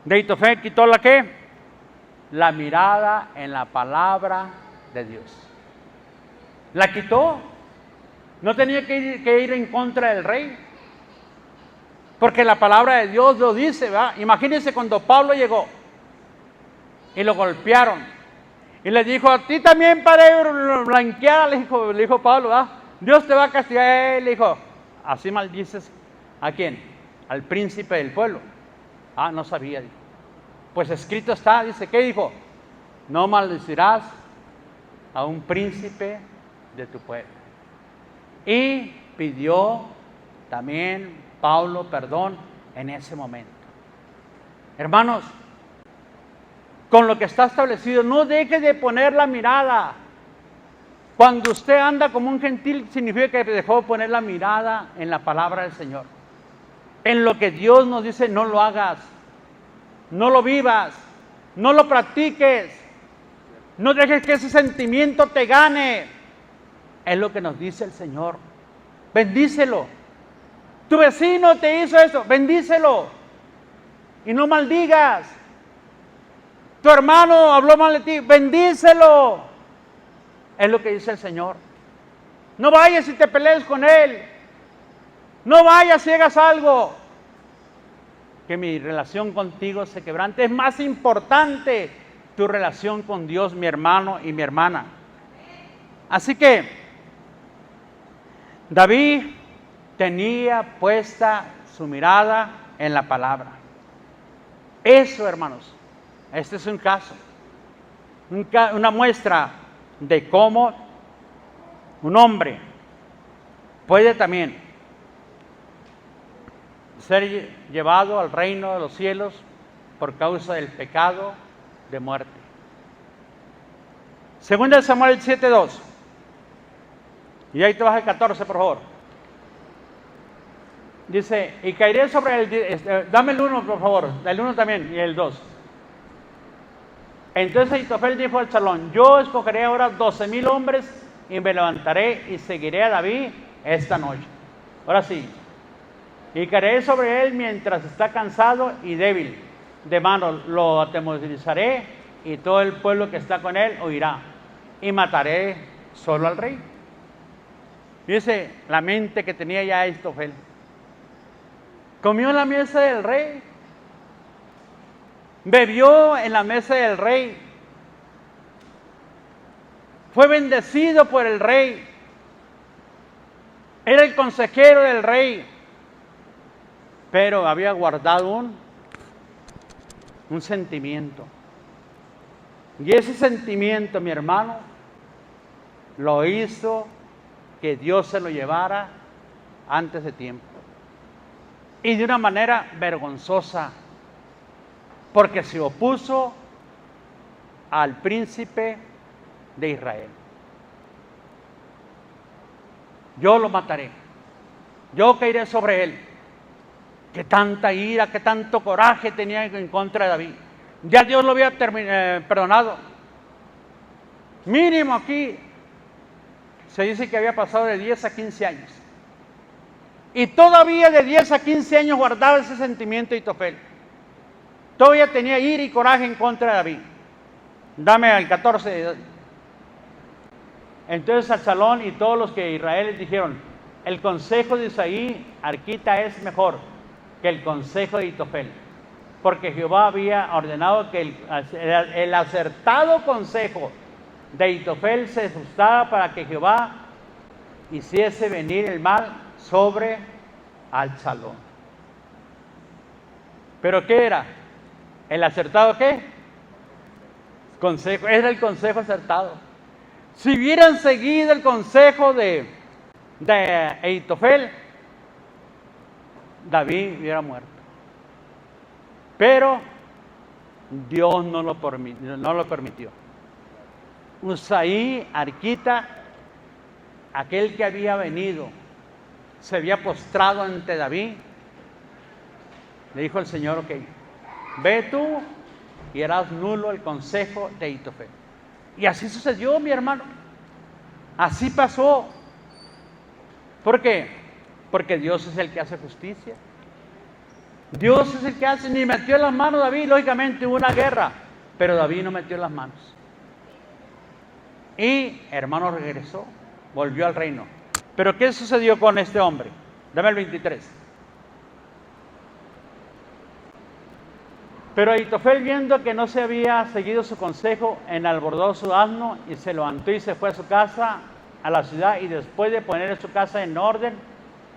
Speaker 1: de Ahitofel quitó la ¿qué? La mirada en la palabra de Dios. La quitó. No tenía que ir en contra del rey, porque la palabra de Dios lo dice, ¿verdad? Imagínense cuando Pablo llegó y lo golpearon Y le dijo, a ti también para blanquear, le dijo Pablo, Dios te va a castigar. Le dijo, así maldices, ¿a quién? Al príncipe del pueblo. No sabía, dijo. Pues escrito está, dice, ¿qué dijo? No maldecirás a un príncipe de tu pueblo. Y pidió también Pablo perdón en ese momento. Hermanos, con lo que está establecido, no deje de poner la mirada. Cuando usted anda como un gentil, significa que dejó de poner la mirada en la palabra del Señor. En lo que Dios nos dice, no lo hagas, no lo vivas, no lo practiques, no dejes que ese sentimiento te gane. Es lo que nos dice el Señor. Bendícelo. Tu vecino te hizo esto, bendícelo. Y no maldigas. Tu hermano habló mal de ti, bendícelo. Es lo que dice el Señor. No vayas y te pelees con él. No vayas y hagas algo. Que mi relación contigo se quebrante. Es más importante tu relación con Dios, mi hermano y mi hermana. Así que David tenía puesta su mirada en la palabra. Eso, hermanos, este es un caso, una muestra de cómo un hombre puede también ser llevado al reino de los cielos por causa del pecado de muerte. Segunda de Samuel 7:2. Y ahí te vas al 14, por favor. Dice, y caeré sobre el... dame el 1, por favor. El 1 también y el 2. Entonces Ahitofel dijo al Absalón, yo escogeré ahora 12,000 hombres y me levantaré y seguiré a David esta noche. Ahora sí. Y caeré sobre él mientras está cansado y débil de mano. Lo atemorizaré y todo el pueblo que está con él oirá. Y mataré solo al rey. Dice la mente que tenía ya Ahitofel. Comió en la mesa del rey. Bebió en la mesa del rey. Fue bendecido por el rey. Era el consejero del rey. Pero había guardado un sentimiento. Y ese sentimiento, mi hermano, lo hizo que Dios se lo llevara antes de tiempo. Y de una manera vergonzosa. Porque se opuso al príncipe de Israel. Yo lo mataré. Yo caeré sobre él. Qué tanta ira, qué tanto coraje tenía en contra de David. Ya Dios lo había perdonado. Mínimo aquí se dice que había pasado de 10 a 15 años. Y todavía de 10 a 15 años guardaba ese sentimiento de Ahitofel. Todavía tenía ira y coraje en contra de David. Dame al 14. Entonces Absalón y todos los que Israel dijeron, el consejo de Isaí, Arquita, es mejor que el consejo de Ahitofel, porque Jehová había ordenado que el acertado consejo de Ahitofel se ajustaba para que Jehová hiciese venir el mal sobre Absalón. ¿Pero qué era? ¿El acertado qué? Consejo, era el consejo acertado. Si hubieran seguido el consejo de Ahitofel, David hubiera muerto. Pero Dios no lo permitió. Usaí, Arquita, aquel que había venido, se había postrado ante David. Le dijo el Señor, ok, ve tú y harás nulo el consejo de Ahitofel. Y así sucedió, mi hermano. Así pasó. ¿Por qué? Porque Dios es el que hace justicia. Dios es el que hace, ni metió las manos David. Lógicamente hubo una guerra, pero David no metió las manos. Y hermano regresó, volvió al reino. Pero ¿qué sucedió con este hombre? Dame el 23. Pero Ahitofel, viendo que no se había seguido su consejo, enalbordó su asno y se levantó y se fue a su casa, a la ciudad, y después de poner su casa en orden,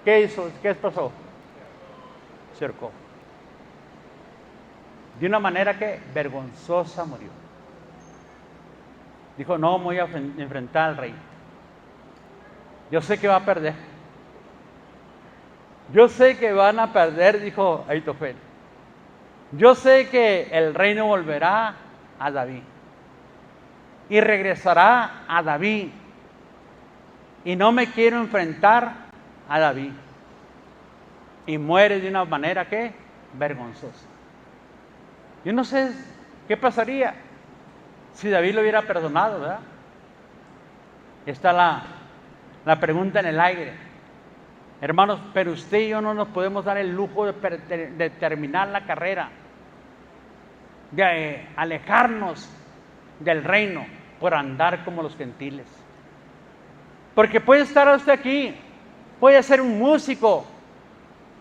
Speaker 1: ¿qué hizo? ¿Qué pasó? Cercó. De una manera que vergonzosa murió. Dijo, no voy a enfrentar al rey. Yo sé que va a perder. Yo sé que van a perder, dijo Ahitofel. Yo sé que el reino volverá a David. Y regresará a David. Y no me quiero enfrentar a David. Y muere de una manera que vergonzosa. Yo no sé qué pasaría si David lo hubiera perdonado, ¿verdad? Está la pregunta en el aire. Hermanos, pero usted y yo no nos podemos dar el lujo de terminar la carrera, de alejarnos del reino por andar como los gentiles. Porque puede estar usted aquí, puede ser un músico,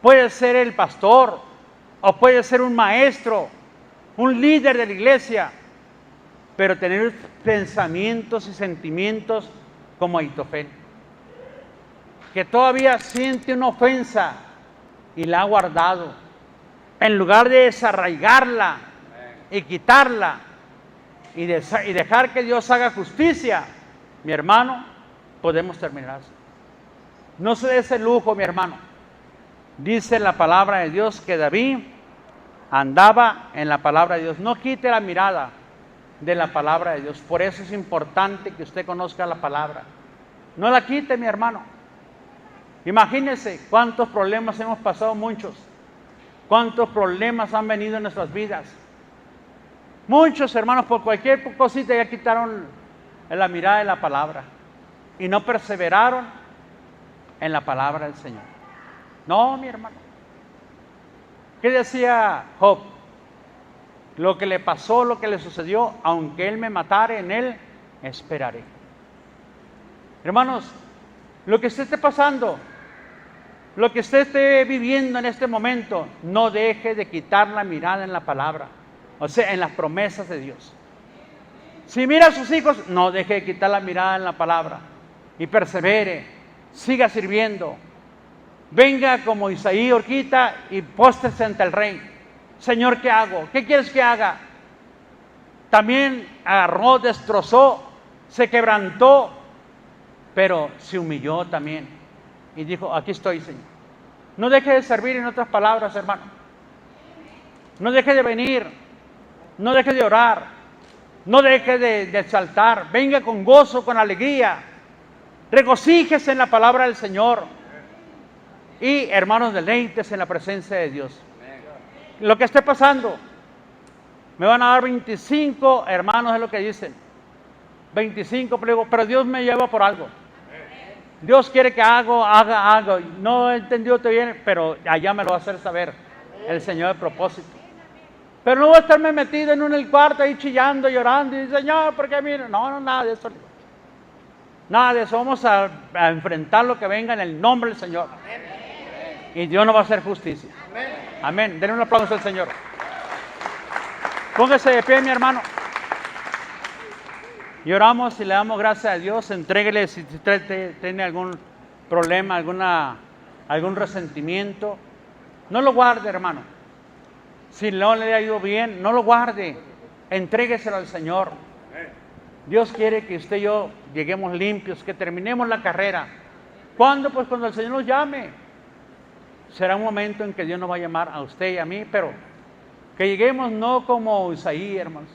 Speaker 1: puede ser el pastor, o puede ser un maestro, un líder de la iglesia, pero tener pensamientos y sentimientos como Ahitofel, que todavía siente una ofensa y la ha guardado, en lugar de desarraigarla y quitarla y dejar que Dios haga justicia, mi hermano, podemos terminar. No se dé ese lujo, mi hermano. Dice la palabra de Dios que David andaba en la palabra de Dios. No quite la mirada de la palabra de Dios. Por eso es importante que usted conozca la palabra. No la quite, mi hermano. Imagínese cuántos problemas hemos pasado muchos. Cuántos problemas han venido en nuestras vidas. Muchos hermanos por cualquier cosita ya quitaron la mirada de la palabra. Y no perseveraron en la palabra del Señor. No, mi hermano. ¿Qué decía Job? Lo que le pasó, lo que le sucedió, aunque él me matare, en él esperaré. Hermanos, lo que usted esté pasando, lo que usted esté viviendo en este momento, no deje de quitar la mirada en la palabra, o sea, en las promesas de Dios. Si mira a sus hijos, no deje de quitar la mirada en la palabra y persevere, siga sirviendo. Venga como Isaí Orquita y póstrese ante el rey. Señor, ¿qué hago? ¿Qué quieres que haga? También agarró, destrozó, se quebrantó, pero se humilló también y dijo, aquí estoy, Señor. No deje de servir, en otras palabras, hermano. No deje de venir, no deje de orar, no deje de exaltar. Venga con gozo, con alegría, regocíjese en la palabra del Señor y, hermanos, deleites en la presencia de Dios. Lo que esté pasando, me van a dar 25, hermanos, es lo que dicen. 25, pero Dios me lleva por algo. Dios quiere que haga. No he entendido bien, pero allá me lo va a hacer saber el Señor de propósito. Pero no voy a estarme metido en el cuarto ahí chillando, llorando y Señor, ¿por qué mire? No, nada de eso. Nada de eso. Vamos a enfrentar lo que venga en el nombre del Señor. Y Dios nos va a hacer justicia. Amén. Denle un aplauso al Señor. Póngase de pie, mi hermano. Y oramos y le damos gracias a Dios. Entréguele si usted tiene algún problema, algún resentimiento. No lo guarde, hermano. Si no le ha ido bien, no lo guarde. Entrégueselo al Señor. Dios quiere que usted y yo lleguemos limpios, que terminemos la carrera. ¿Cuándo? Pues cuando el Señor nos llame. Será un momento en que Dios nos va a llamar a usted y a mí, pero que lleguemos no como Isaí, hermanos.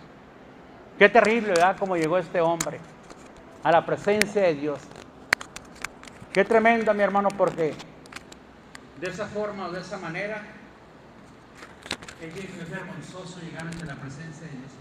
Speaker 1: Qué terrible, ¿verdad? Como llegó este hombre a la presencia de Dios. Qué tremendo, mi hermano, porque de esa forma o de esa manera es vergonzoso llegar ante la presencia de Dios.